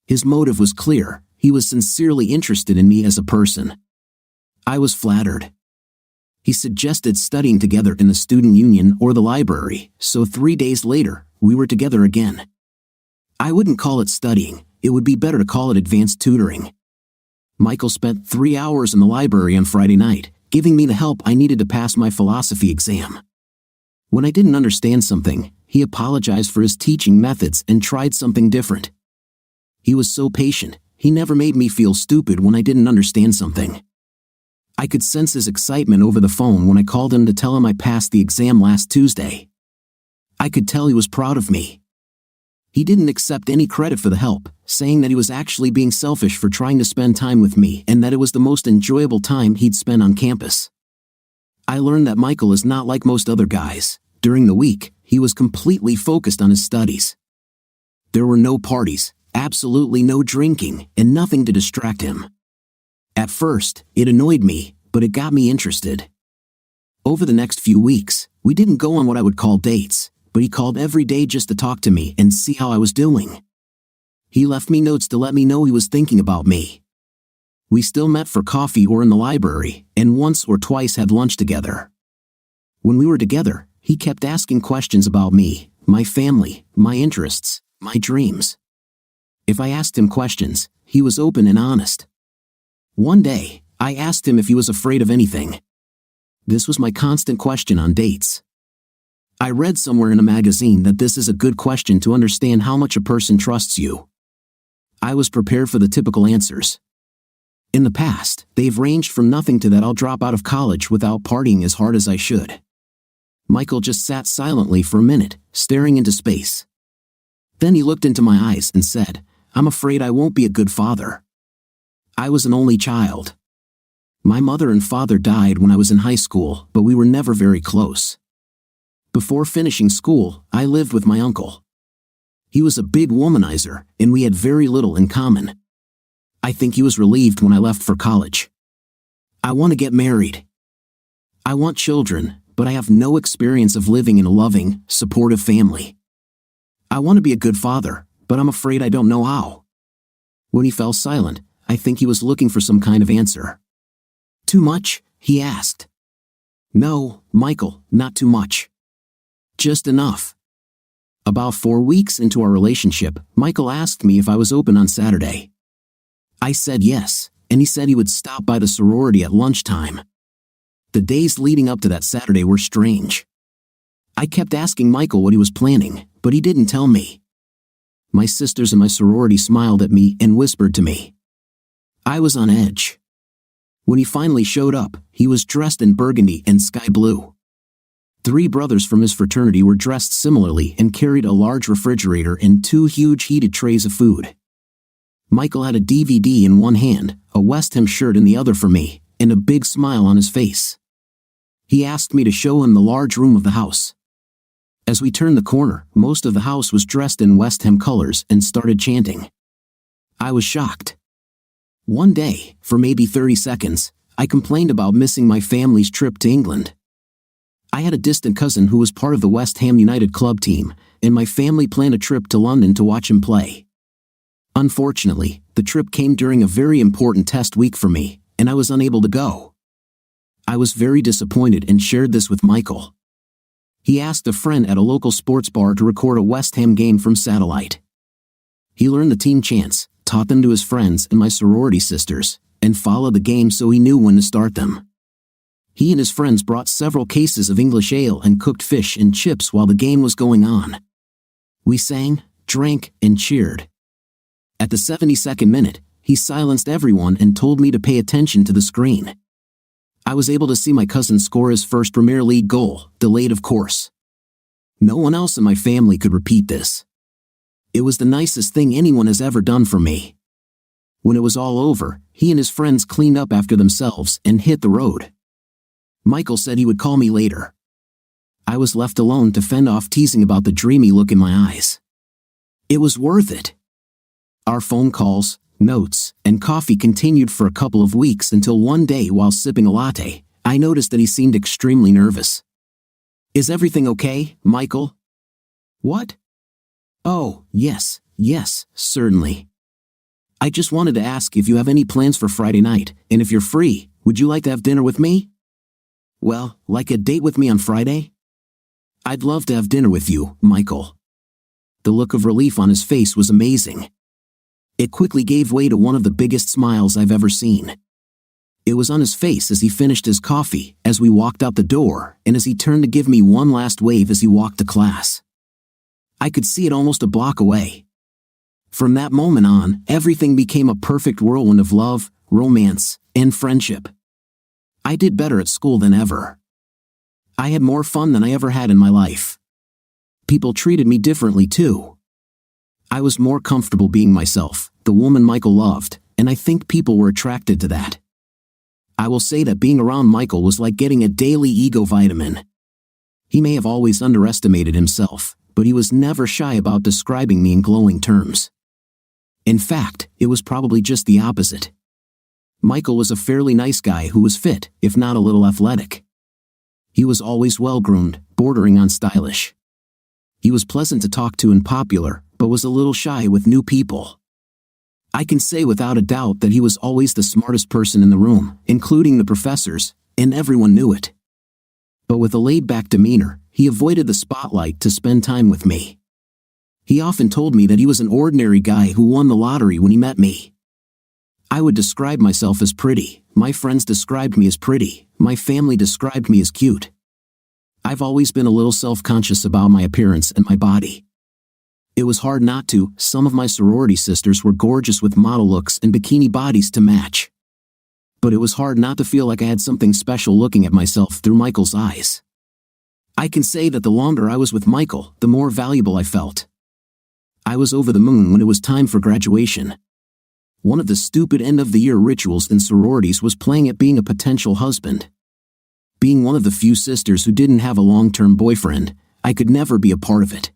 His motive was clear, he was sincerely interested in me as a person. I was flattered. He suggested studying together in the student union or the library, so 3 days later, we were together again. I wouldn't call it studying, it would be better to call it advanced tutoring. Michael spent 3 hours in the library on Friday night, giving me the help I needed to pass my philosophy exam. When I didn't understand something, he apologized for his teaching methods and tried something different. He was so patient, he never made me feel stupid when I didn't understand something. I could sense his excitement over the phone when I called him to tell him I passed the exam last Tuesday. I could tell he was proud of me. He didn't accept any credit for the help, saying that he was actually being selfish for trying to spend time with me and that it was the most enjoyable time he'd spent on campus. I learned that Michael is not like most other guys. During the week, he was completely focused on his studies. There were no parties, absolutely no drinking, and nothing to distract him. At first, it annoyed me, but it got me interested. Over the next few weeks, we didn't go on what I would call dates, but he called every day just to talk to me and see how I was doing. He left me notes to let me know he was thinking about me. We still met for coffee or in the library, and once or twice had lunch together. When we were together, he kept asking questions about me, my family, my interests, my dreams. If I asked him questions, he was open and honest. One day, I asked him if he was afraid of anything. This was my constant question on dates. I read somewhere in a magazine that this is a good question to understand how much a person trusts you. I was prepared for the typical answers. In the past, they've ranged from nothing to that I'll drop out of college without partying as hard as I should. Michael just sat silently for a minute, staring into space. Then he looked into my eyes and said, "I'm afraid I won't be a good father." I was an only child. My mother and father died when I was in high school, but we were never very close. Before finishing school, I lived with my uncle. He was a big womanizer, and we had very little in common. I think he was relieved when I left for college. I want to get married. I want children, but I have no experience of living in a loving, supportive family. I want to be a good father, but I'm afraid I don't know how. When he fell silent, I think he was looking for some kind of answer. Too much? He asked. No, Michael, not too much. Just enough. About 4 weeks into our relationship, Michael asked me if I was open on Saturday. I said yes, and he said he would stop by the sorority at lunchtime. The days leading up to that Saturday were strange. I kept asking Michael what he was planning, but he didn't tell me. My sisters in my sorority smiled at me and whispered to me. I was on edge. When he finally showed up, he was dressed in burgundy and sky blue. 3 brothers from his fraternity were dressed similarly and carried a large refrigerator and 2 huge heated trays of food. Michael had a DVD in one hand, a West Ham shirt in the other for me, and a big smile on his face. He asked me to show him the large room of the house. As we turned the corner, most of the house was dressed in West Ham colors and started chanting. I was shocked. One day, for maybe 30 seconds, I complained about missing my family's trip to England. I had a distant cousin who was part of the West Ham United club team, and my family planned a trip to London to watch him play. Unfortunately, the trip came during a very important test week for me, and I was unable to go. I was very disappointed and shared this with Michael. He asked a friend at a local sports bar to record a West Ham game from satellite. He learned the team chants, taught them to his friends and my sorority sisters, and followed the game so he knew when to start them. He and his friends brought several cases of English ale and cooked fish and chips while the game was going on. We sang, drank, and cheered. At the 72nd minute, he silenced everyone and told me to pay attention to the screen. I was able to see my cousin score his first Premier League goal, delayed of course. No one else in my family could repeat this. It was the nicest thing anyone has ever done for me. When it was all over, he and his friends cleaned up after themselves and hit the road. Michael said he would call me later. I was left alone to fend off teasing about the dreamy look in my eyes. It was worth it. Our phone calls, notes, and coffee continued for a couple of weeks until one day while sipping a latte, I noticed that he seemed extremely nervous. Is everything okay, Michael? What? Oh, yes, certainly. I just wanted to ask if you have any plans for Friday night, and if you're free, would you like to have dinner with me? Well, like a date with me on Friday? I'd love to have dinner with you, Michael. The look of relief on his face was amazing. It quickly gave way to one of the biggest smiles I've ever seen. It was on his face as he finished his coffee, as we walked out the door, and as he turned to give me one last wave as he walked to class. I could see it almost a block away. From that moment on, everything became a perfect whirlwind of love, romance, and friendship. I did better at school than ever. I had more fun than I ever had in my life. People treated me differently too. I was more comfortable being myself, the woman Michael loved, and I think people were attracted to that. I will say that being around Michael was like getting a daily ego vitamin. He may have always underestimated himself, but he was never shy about describing me in glowing terms. In fact, it was probably just the opposite. Michael was a fairly nice guy who was fit, if not a little athletic. He was always well-groomed, bordering on stylish. He was pleasant to talk to and popular, but was a little shy with new people. I can say without a doubt that he was always the smartest person in the room, including the professors, and everyone knew it. But with a laid-back demeanor, he avoided the spotlight to spend time with me. He often told me that he was an ordinary guy who won the lottery when he met me. I would describe myself as pretty, my friends described me as pretty, my family described me as cute. I've always been a little self-conscious about my appearance and my body. It was hard not to. Some of my sorority sisters were gorgeous with model looks and bikini bodies to match. But it was hard not to feel like I had something special looking at myself through Michael's eyes. I can say that the longer I was with Michael, the more valuable I felt. I was over the moon when it was time for graduation. One of the stupid end-of-the-year rituals in sororities was playing at being a potential husband. Being one of the few sisters who didn't have a long-term boyfriend, I could never be a part of it.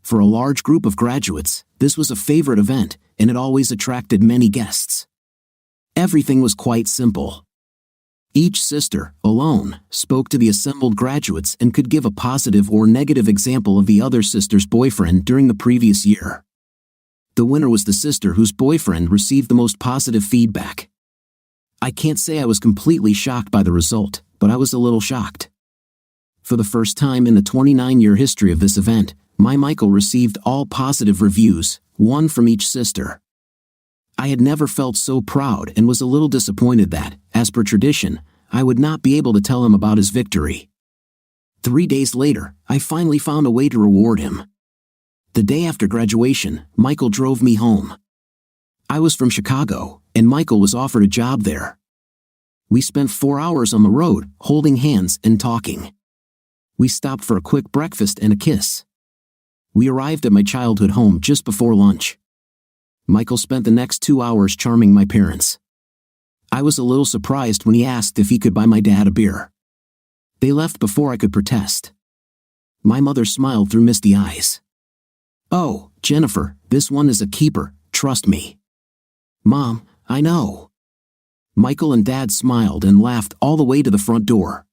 For a large group of graduates, this was a favorite event, and it always attracted many guests. Everything was quite simple. Each sister, alone, spoke to the assembled graduates and could give a positive or negative example of the other sister's boyfriend during the previous year. The winner was the sister whose boyfriend received the most positive feedback. I can't say I was completely shocked by the result, but I was a little shocked. For the first time in the 29-year history of this event, my Michael received all positive reviews, one from each sister. I had never felt so proud and was a little disappointed that, as per tradition, I would not be able to tell him about his victory. 3 days later, I finally found a way to reward him. The day after graduation, Michael drove me home. I was from Chicago, and Michael was offered a job there. We spent 4 hours on the road, holding hands and talking. We stopped for a quick breakfast and a kiss. We arrived at my childhood home just before lunch. Michael spent the next 2 hours charming my parents. I was a little surprised when he asked if he could buy my dad a beer. They left before I could protest. My mother smiled through misty eyes. "Oh, Jennifer, this one is a keeper, trust me." "Mom, I know." Michael and Dad smiled and laughed all the way to the front door.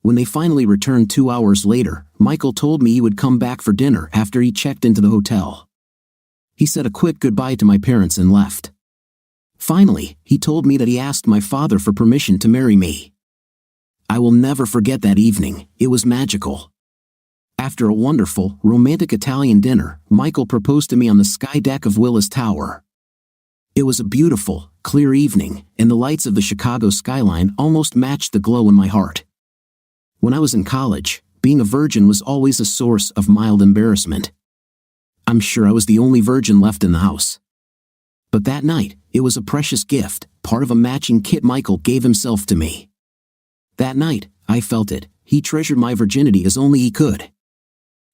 When they finally returned 2 hours later, Michael told me he would come back for dinner after he checked into the hotel. He said a quick goodbye to my parents and left. Finally, he told me that he asked my father for permission to marry me. I will never forget that evening, it was magical. After a wonderful, romantic Italian dinner, Michael proposed to me on the sky deck of Willis Tower. It was a beautiful, clear evening, and the lights of the Chicago skyline almost matched the glow in my heart. When I was in college, being a virgin was always a source of mild embarrassment. I'm sure I was the only virgin left in the house. But that night, it was a precious gift, part of a matching kit Michael gave himself to me. That night, I felt it, he treasured my virginity as only he could.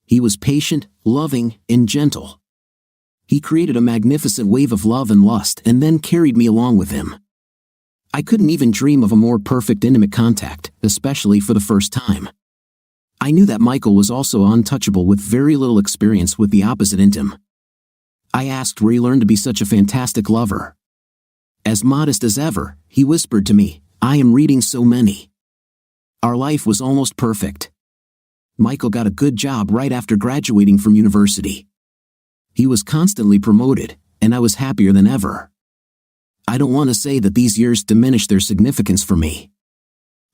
He was patient, loving, and gentle. He created a magnificent wave of love and lust and then carried me along with him. I couldn't even dream of a more perfect intimate contact, especially for the first time. I knew that Michael was also untouchable with very little experience with the opposite intim. I asked where he learned to be such a fantastic lover. As modest as ever, he whispered to me, "I am reading so many." Our life was almost perfect. Michael got a good job right after graduating from university. He was constantly promoted, and I was happier than ever. I don't want to say that these years diminished their significance for me.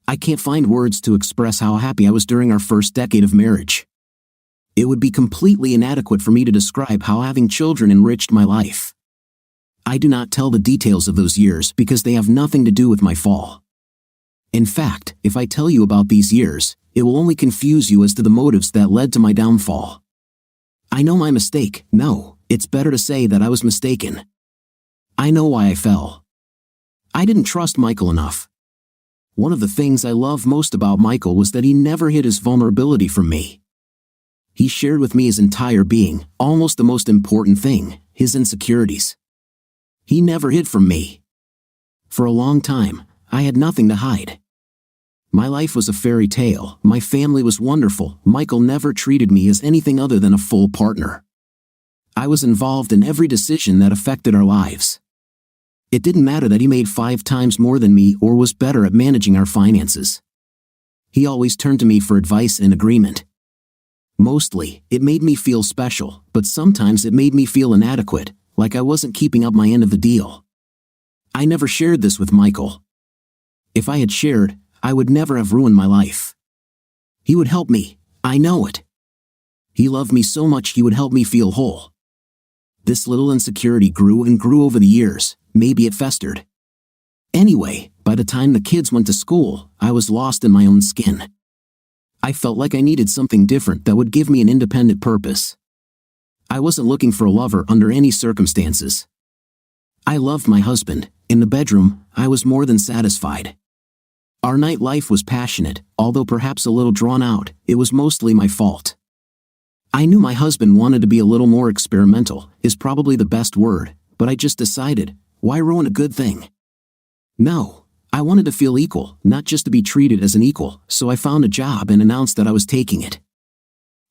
I can't find words to express how happy I was during our first decade of marriage. It would be completely inadequate for me to describe how having children enriched my life. I do not tell the details of those years because they have nothing to do with my fall. In fact, if I tell you about these years, it will only confuse you as to the motives that led to my downfall. I know my mistake. No, it's better to say that I was mistaken. I know why I fell. I didn't trust Michael enough. One of the things I love most about Michael was that he never hid his vulnerability from me. He shared with me his entire being, almost the most important thing, his insecurities. He never hid from me. For a long time, I had nothing to hide. My life was a fairy tale, my family was wonderful, Michael never treated me as anything other than a full partner. I was involved in every decision that affected our lives. It didn't matter that he made 5 times more than me or was better at managing our finances. He always turned to me for advice and agreement. Mostly, it made me feel special, but sometimes it made me feel inadequate, like I wasn't keeping up my end of the deal. I never shared this with Michael. If I had shared, I would never have ruined my life. He would help me, I know it. He loved me so much he would help me feel whole. This little insecurity grew and grew over the years, maybe it festered. Anyway, by the time the kids went to school, I was lost in my own skin. I felt like I needed something different that would give me an independent purpose. I wasn't looking for a lover under any circumstances. I loved my husband. In the bedroom, I was more than satisfied. Our night life was passionate, although perhaps a little drawn out. It was mostly my fault. I knew my husband wanted to be a little more experimental, is probably the best word, but I just decided, why ruin a good thing? No, I wanted to feel equal, not just to be treated as an equal, so I found a job and announced that I was taking it.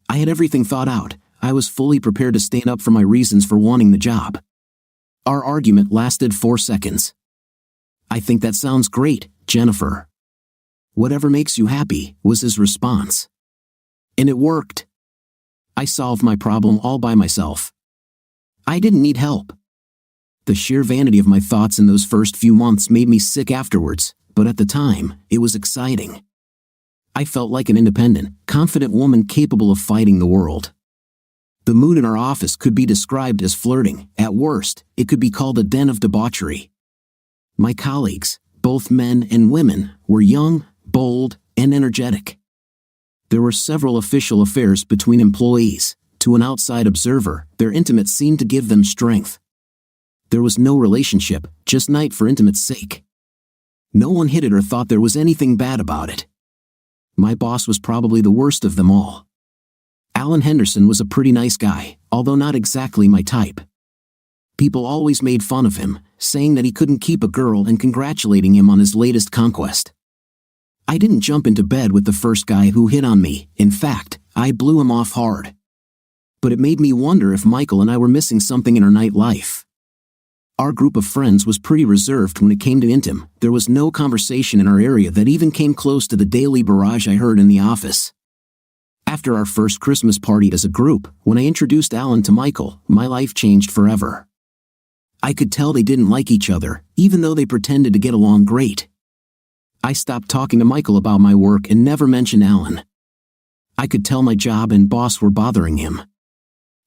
I had everything thought out. I was fully prepared to stand up for my reasons for wanting the job. Our argument lasted 4 seconds. "I think that sounds great, Jennifer. Whatever makes you happy," was his response. And it worked. I solved my problem all by myself. I didn't need help. The sheer vanity of my thoughts in those first few months made me sick afterwards, but at the time, it was exciting. I felt like an independent, confident woman capable of fighting the world. The mood in our office could be described as flirting. At worst, it could be called a den of debauchery. My colleagues, both men and women, were young, bold, and energetic. There were several official affairs between employees. To an outside observer, their intimates seemed to give them strength. There was no relationship, just night for intimate's sake. No one hid it or thought there was anything bad about it. My boss was probably the worst of them all. Alan Henderson was a pretty nice guy, although not exactly my type. People always made fun of him, saying that he couldn't keep a girl and congratulating him on his latest conquest. I didn't jump into bed with the first guy who hit on me. In fact, I blew him off hard. But it made me wonder if Michael and I were missing something in our nightlife. Our group of friends was pretty reserved when it came to intim. There was no conversation in our area that even came close to the daily barrage I heard in the office. After our first Christmas party as a group, when I introduced Alan to Michael, my life changed forever. I could tell they didn't like each other, even though they pretended to get along great. I stopped talking to Michael about my work and never mentioned Alan. I could tell my job and boss were bothering him.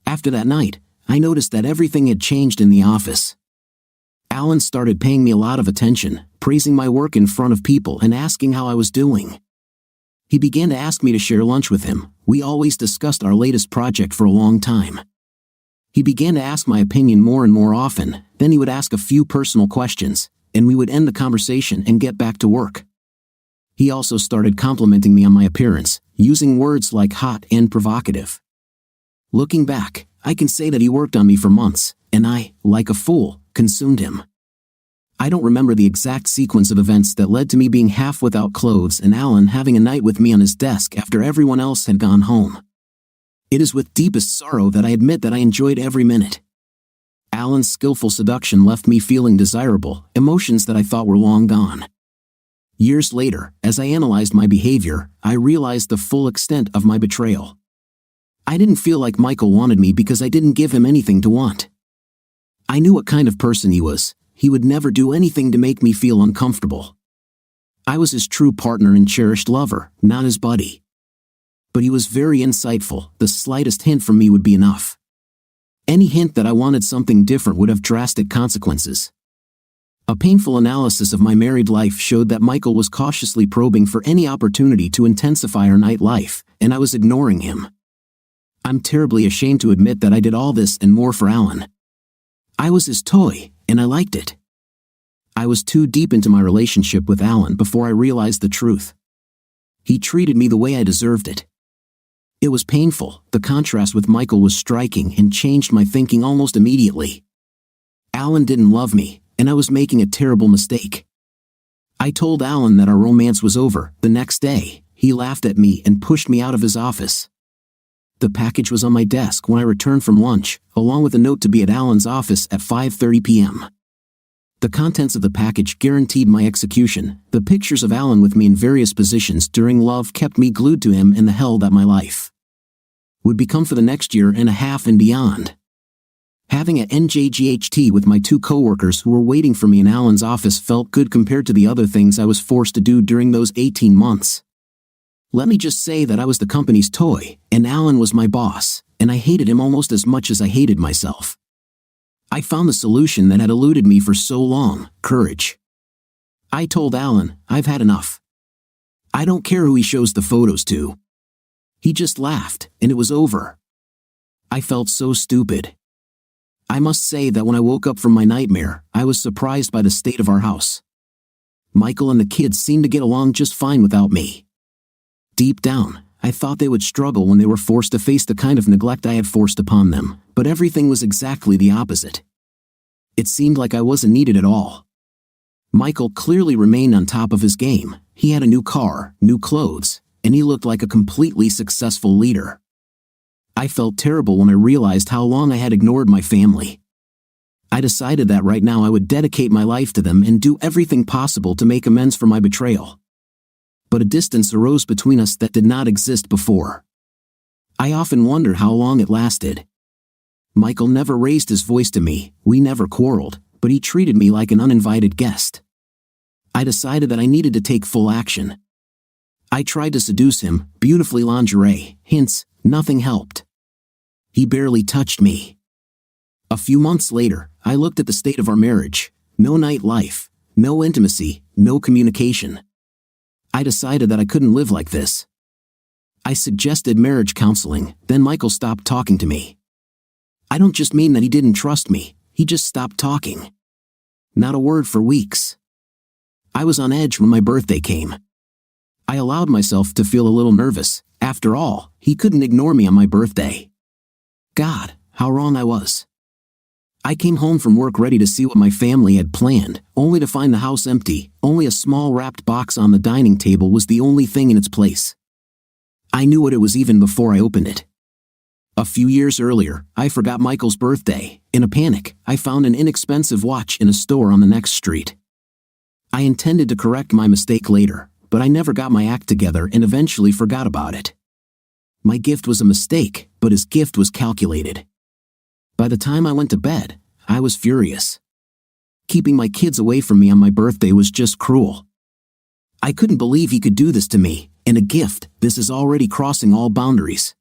After that night, I noticed that everything had changed in the office. Alan started paying me a lot of attention, praising my work in front of people and asking how I was doing. He began to ask me to share lunch with him. We always discussed our latest project for a long time. He began to ask my opinion more and more often, then he would ask a few personal questions, and we would end the conversation and get back to work. He also started complimenting me on my appearance, using words like hot and provocative. Looking back, I can say that he worked on me for months, and I, like a fool, consumed him. I don't remember the exact sequence of events that led to me being half without clothes and Alan having a night with me on his desk after everyone else had gone home. It is with deepest sorrow that I admit that I enjoyed every minute. Alan's skillful seduction left me feeling desirable, emotions that I thought were long gone. Years later, as I analyzed my behavior, I realized the full extent of my betrayal. I didn't feel like Michael wanted me because I didn't give him anything to want. I knew what kind of person he was. He would never do anything to make me feel uncomfortable. I was his true partner and cherished lover, not his buddy. But he was very insightful. The slightest hint from me would be enough. Any hint that I wanted something different would have drastic consequences. A painful analysis of my married life showed that Michael was cautiously probing for any opportunity to intensify our nightlife, and I was ignoring him. I'm terribly ashamed to admit that I did all this and more for Alan. I was his toy, and I liked it. I was too deep into my relationship with Alan before I realized the truth. He treated me the way I deserved it. It was painful. The contrast with Michael was striking and changed my thinking almost immediately. Alan didn't love me, and I was making a terrible mistake. I told Alan that our romance was over. The next day, he laughed at me and pushed me out of his office. The package was on my desk when I returned from lunch, along with a note to be at Alan's office at 5:30 p.m. The contents of the package guaranteed my execution. The pictures of Alan with me in various positions during love kept me glued to him and the hell that my life would become for the next year and a half and beyond. Having a NJGHT with my two coworkers who were waiting for me in Alan's office felt good compared to the other things I was forced to do during those 18 months. Let me just say that I was the company's toy, and Alan was my boss, and I hated him almost as much as I hated myself. I found the solution that had eluded me for so long: courage. I told Alan, I've had enough. I don't care who he shows the photos to. He just laughed, and it was over. I felt so stupid. I must say that when I woke up from my nightmare, I was surprised by the state of our house. Michael and the kids seemed to get along just fine without me. Deep down, I thought they would struggle when they were forced to face the kind of neglect I had forced upon them, but everything was exactly the opposite. It seemed like I wasn't needed at all. Michael clearly remained on top of his game. He had a new car, new clothes, and he looked like a completely successful leader. I felt terrible when I realized how long I had ignored my family. I decided that right now I would dedicate my life to them and do everything possible to make amends for my betrayal. But a distance arose between us that did not exist before. I often wonder how long it lasted. Michael never raised his voice to me, we never quarreled, but he treated me like an uninvited guest. I decided that I needed to take full action. I tried to seduce him, beautifully lingerie, hints, nothing helped. He barely touched me. A few months later, I looked at the state of our marriage. No nightlife, no intimacy, no communication. I decided that I couldn't live like this. I suggested marriage counseling, then Michael stopped talking to me. I don't just mean that he didn't trust me, he just stopped talking. Not a word for weeks. I was on edge when my birthday came. I allowed myself to feel a little nervous. After all, he couldn't ignore me on my birthday. God, how wrong I was. I came home from work ready to see what my family had planned, only to find the house empty. Only a small wrapped box on the dining table was the only thing in its place. I knew what it was even before I opened it. A few years earlier, I forgot Michael's birthday. In a panic, I found an inexpensive watch in a store on the next street. I intended to correct my mistake later, but I never got my act together and eventually forgot about it. My gift was a mistake, but his gift was calculated. By the time I went to bed, I was furious. Keeping my kids away from me on my birthday was just cruel. I couldn't believe he could do this to me, and a gift, this is already crossing all boundaries.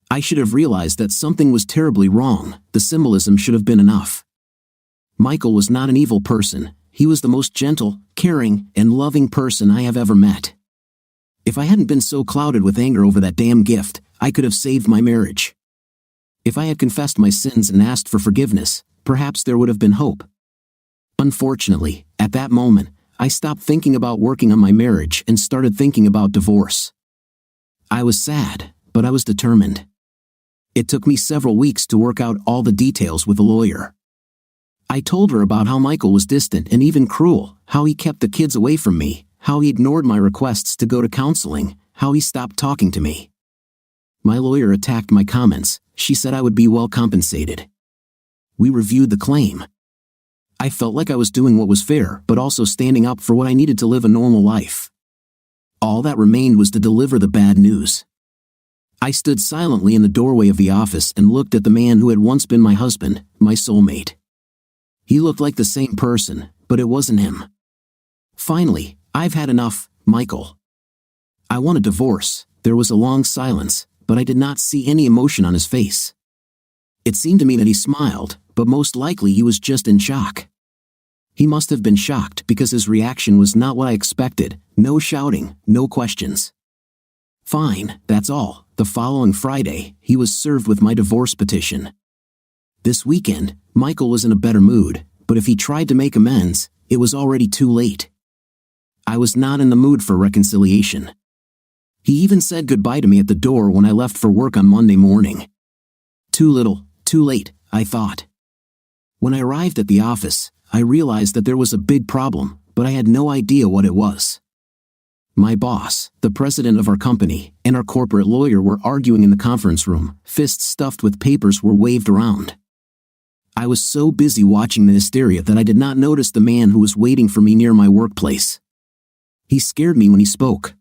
I should have realized that something was terribly wrong. The symbolism should have been enough. Michael was not an evil person. He was the most gentle, caring, and loving person I have ever met. If I hadn't been so clouded with anger over that damn gift, I could have saved my marriage. If I had confessed my sins and asked for forgiveness, perhaps there would have been hope. Unfortunately, at that moment, I stopped thinking about working on my marriage and started thinking about divorce. I was sad, but I was determined. It took me several weeks to work out all the details with a lawyer. I told her about how Michael was distant and even cruel, how he kept the kids away from me, how he ignored my requests to go to counseling, how he stopped talking to me. My lawyer attacked my comments. She said I would be well compensated. We reviewed the claim. I felt like I was doing what was fair, but also standing up for what I needed to live a normal life. All that remained was to deliver the bad news. I stood silently in the doorway of the office and looked at the man who had once been my husband, my soulmate. He looked like the same person, but it wasn't him. Finally, I've had enough, Michael. I want a divorce. There was a long silence, but I did not see any emotion on his face. It seemed to me that he smiled, but most likely he was just in shock. He must have been shocked because his reaction was not what I expected. No shouting, no questions. Fine, that's all. The following Friday, he was served with my divorce petition. This weekend, Michael was in a better mood, but if he tried to make amends, it was already too late. I was not in the mood for reconciliation. He even said goodbye to me at the door when I left for work on Monday morning. Too little, too late, I thought. When I arrived at the office, I realized that there was a big problem, but I had no idea what it was. My boss, the president of our company, and our corporate lawyer were arguing in the conference room. Fists stuffed with papers were waved around. I was so busy watching the hysteria that I did not notice the man who was waiting for me near my workplace. He scared me when he spoke.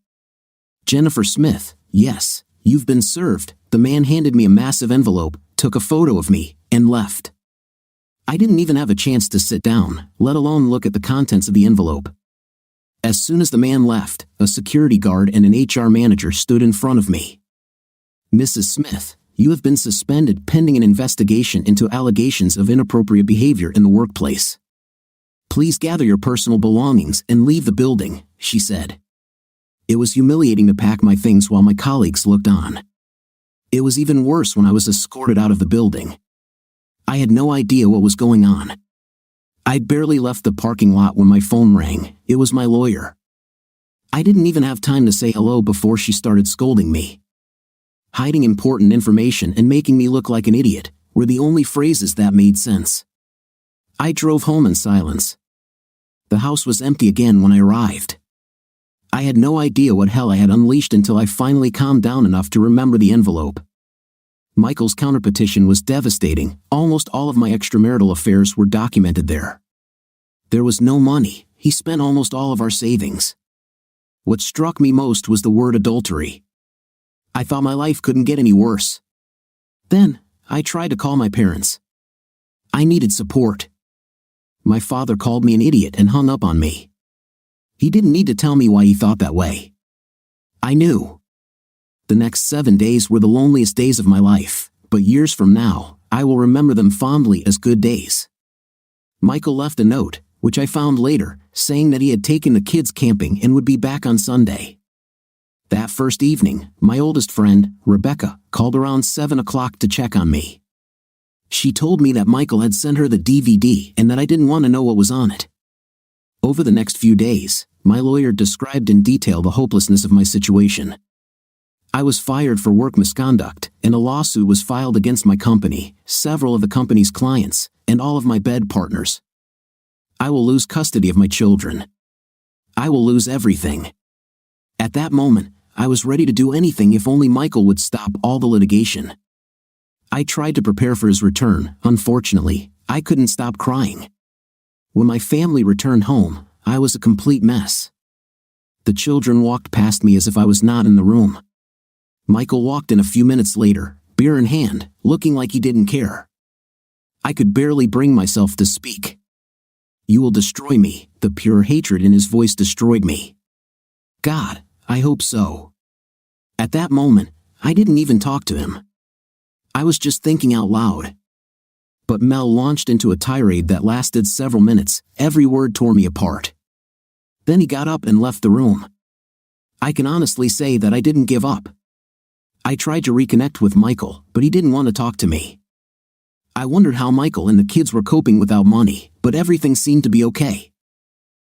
Jennifer Smith, yes, you've been served. The man handed me a massive envelope, took a photo of me, and left. I didn't even have a chance to sit down, let alone look at the contents of the envelope. As soon as the man left, a security guard and an HR manager stood in front of me. Mrs. Smith, you have been suspended pending an investigation into allegations of inappropriate behavior in the workplace. Please gather your personal belongings and leave the building, she said. It was humiliating to pack my things while my colleagues looked on. It was even worse when I was escorted out of the building. I had no idea what was going on. I'd barely left the parking lot when my phone rang. It was my lawyer. I didn't even have time to say hello before she started scolding me. Hiding important information and making me look like an idiot were the only phrases that made sense. I drove home in silence. The house was empty again when I arrived. I had no idea what hell I had unleashed until I finally calmed down enough to remember the envelope. Michael's counterpetition was devastating. Almost all of my extramarital affairs were documented there. There was no money. He spent almost all of our savings. What struck me most was the word adultery. I thought my life couldn't get any worse. Then, I tried to call my parents. I needed support. My father called me an idiot and hung up on me. He didn't need to tell me why he thought that way. I knew. The next 7 days were the loneliest days of my life, but years from now, I will remember them fondly as good days. Michael left a note, which I found later, saying that he had taken the kids camping and would be back on Sunday. That first evening, my oldest friend, Rebecca, called around 7 o'clock to check on me. She told me that Michael had sent her the DVD and that I didn't want to know what was on it. Over the next few days, my lawyer described in detail the hopelessness of my situation. I was fired for work misconduct, and a lawsuit was filed against my company, several of the company's clients, and all of my bed partners. I will lose custody of my children. I will lose everything. At that moment, I was ready to do anything if only Michael would stop all the litigation. I tried to prepare for his return. Unfortunately, I couldn't stop crying. When my family returned home, I was a complete mess. The children walked past me as if I was not in the room. Michael walked in a few minutes later, beer in hand, looking like he didn't care. I could barely bring myself to speak. "You will destroy me," the pure hatred in his voice destroyed me. God, I hope so. At that moment, I didn't even talk to him. I was just thinking out loud. But Mel launched into a tirade that lasted several minutes. Every word tore me apart. Then he got up and left the room. I can honestly say that I didn't give up. I tried to reconnect with Michael, but he didn't want to talk to me. I wondered how Michael and the kids were coping without money, but everything seemed to be okay.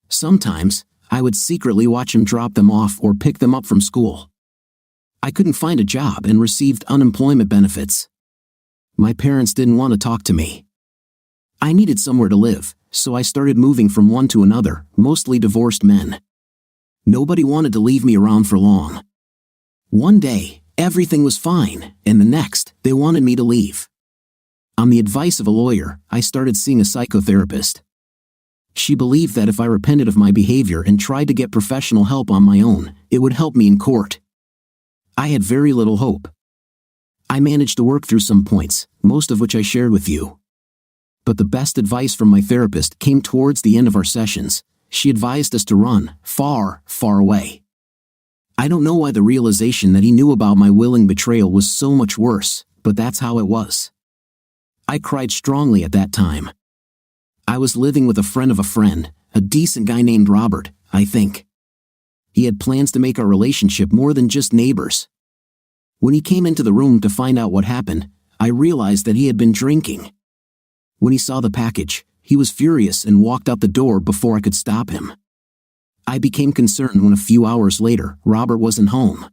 Sometimes, I would secretly watch him drop them off or pick them up from school. I couldn't find a job and received unemployment benefits. My parents didn't want to talk to me. I needed somewhere to live, so I started moving from one to another, mostly divorced men. Nobody wanted to leave me around for long. One day, everything was fine, and the next, they wanted me to leave. On the advice of a lawyer, I started seeing a psychotherapist. She believed that if I repented of my behavior and tried to get professional help on my own, it would help me in court. I had very little hope. I managed to work through some points, most of which I shared with you. But the best advice from my therapist came towards the end of our sessions. She advised us to run far, far away. I don't know why the realization that he knew about my willing betrayal was so much worse, but that's how it was. I cried strongly at that time. I was living with a friend of a friend, a decent guy named Robert, I think. He had plans to make our relationship more than just neighbors. When he came into the room to find out what happened, I realized that he had been drinking. When he saw the package, he was furious and walked out the door before I could stop him. I became concerned when a few hours later, Robert wasn't home.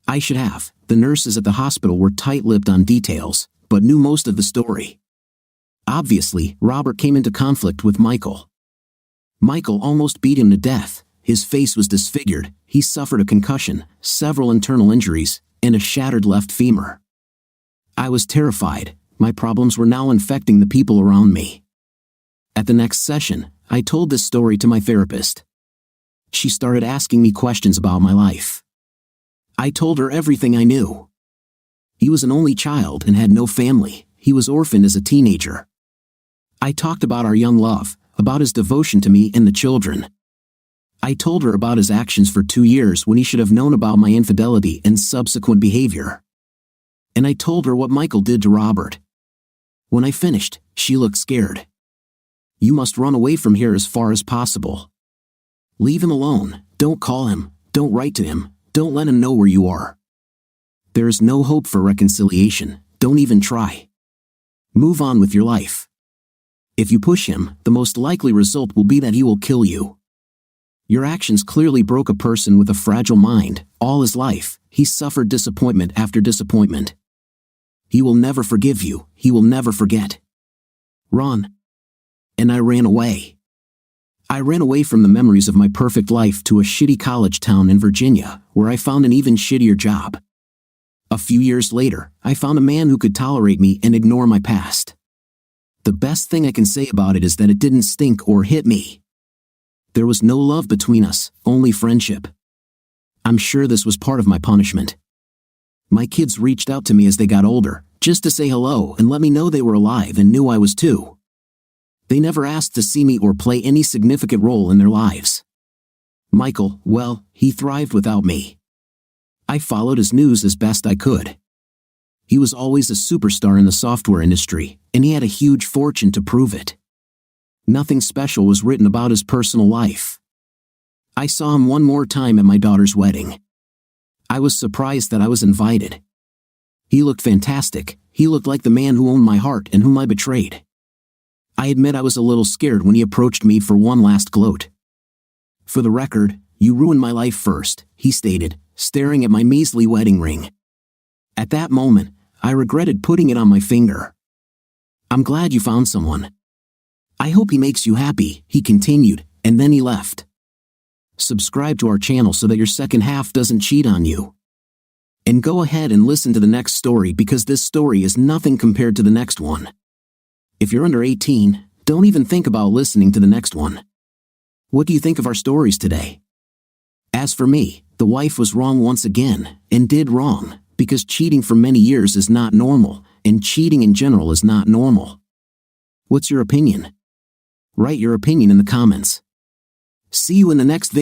I should have. The nurses at the hospital were tight-lipped on details, but knew most of the story. Obviously, Robert came into conflict with Michael. Michael almost beat him to death. His face was disfigured, he suffered a concussion, several internal injuries, and a shattered left femur. I was terrified. My problems were now infecting the people around me. At the next session, I told this story to my therapist. She started asking me questions about my life. I told her everything I knew. He was an only child and had no family. He was orphaned as a teenager. I talked about our young love, about his devotion to me and the children. I told her about his actions for 2 years when he should have known about my infidelity and subsequent behavior. And I told her what Michael did to Robert. When I finished, she looked scared. "You must run away from here as far as possible. Leave him alone, don't call him, don't write to him, don't let him know where you are. There is no hope for reconciliation, don't even try. Move on with your life. If you push him, the most likely result will be that he will kill you. Your actions clearly broke a person with a fragile mind. All his life, he suffered disappointment after disappointment. He will never forgive you, he will never forget. Run." And I ran away. I ran away from the memories of my perfect life to a shitty college town in Virginia, where I found an even shittier job. A few years later, I found a man who could tolerate me and ignore my past. The best thing I can say about it is that it didn't stink or hit me. There was no love between us, only friendship. I'm sure this was part of my punishment. My kids reached out to me as they got older, just to say hello and let me know they were alive and knew I was too. They never asked to see me or play any significant role in their lives. Michael, well, he thrived without me. I followed his news as best I could. He was always a superstar in the software industry, and he had a huge fortune to prove it. Nothing special was written about his personal life. I saw him one more time at my daughter's wedding. I was surprised that I was invited. He looked fantastic. He looked like the man who owned my heart and whom I betrayed. I admit I was a little scared when he approached me for one last gloat. "For the record, you ruined my life first," he stated, staring at my measly wedding ring. At that moment, I regretted putting it on my finger. "I'm glad you found someone. I hope he makes you happy," he continued, and then he left. Subscribe to our channel so that your second half doesn't cheat on you. And go ahead and listen to the next story because this story is nothing compared to the next one. If you're under 18, don't even think about listening to the next one. What do you think of our stories today? As for me, the wife was wrong once again, and did wrong, because cheating for many years is not normal, and cheating in general is not normal. What's your opinion? Write your opinion in the comments. See you in the next video.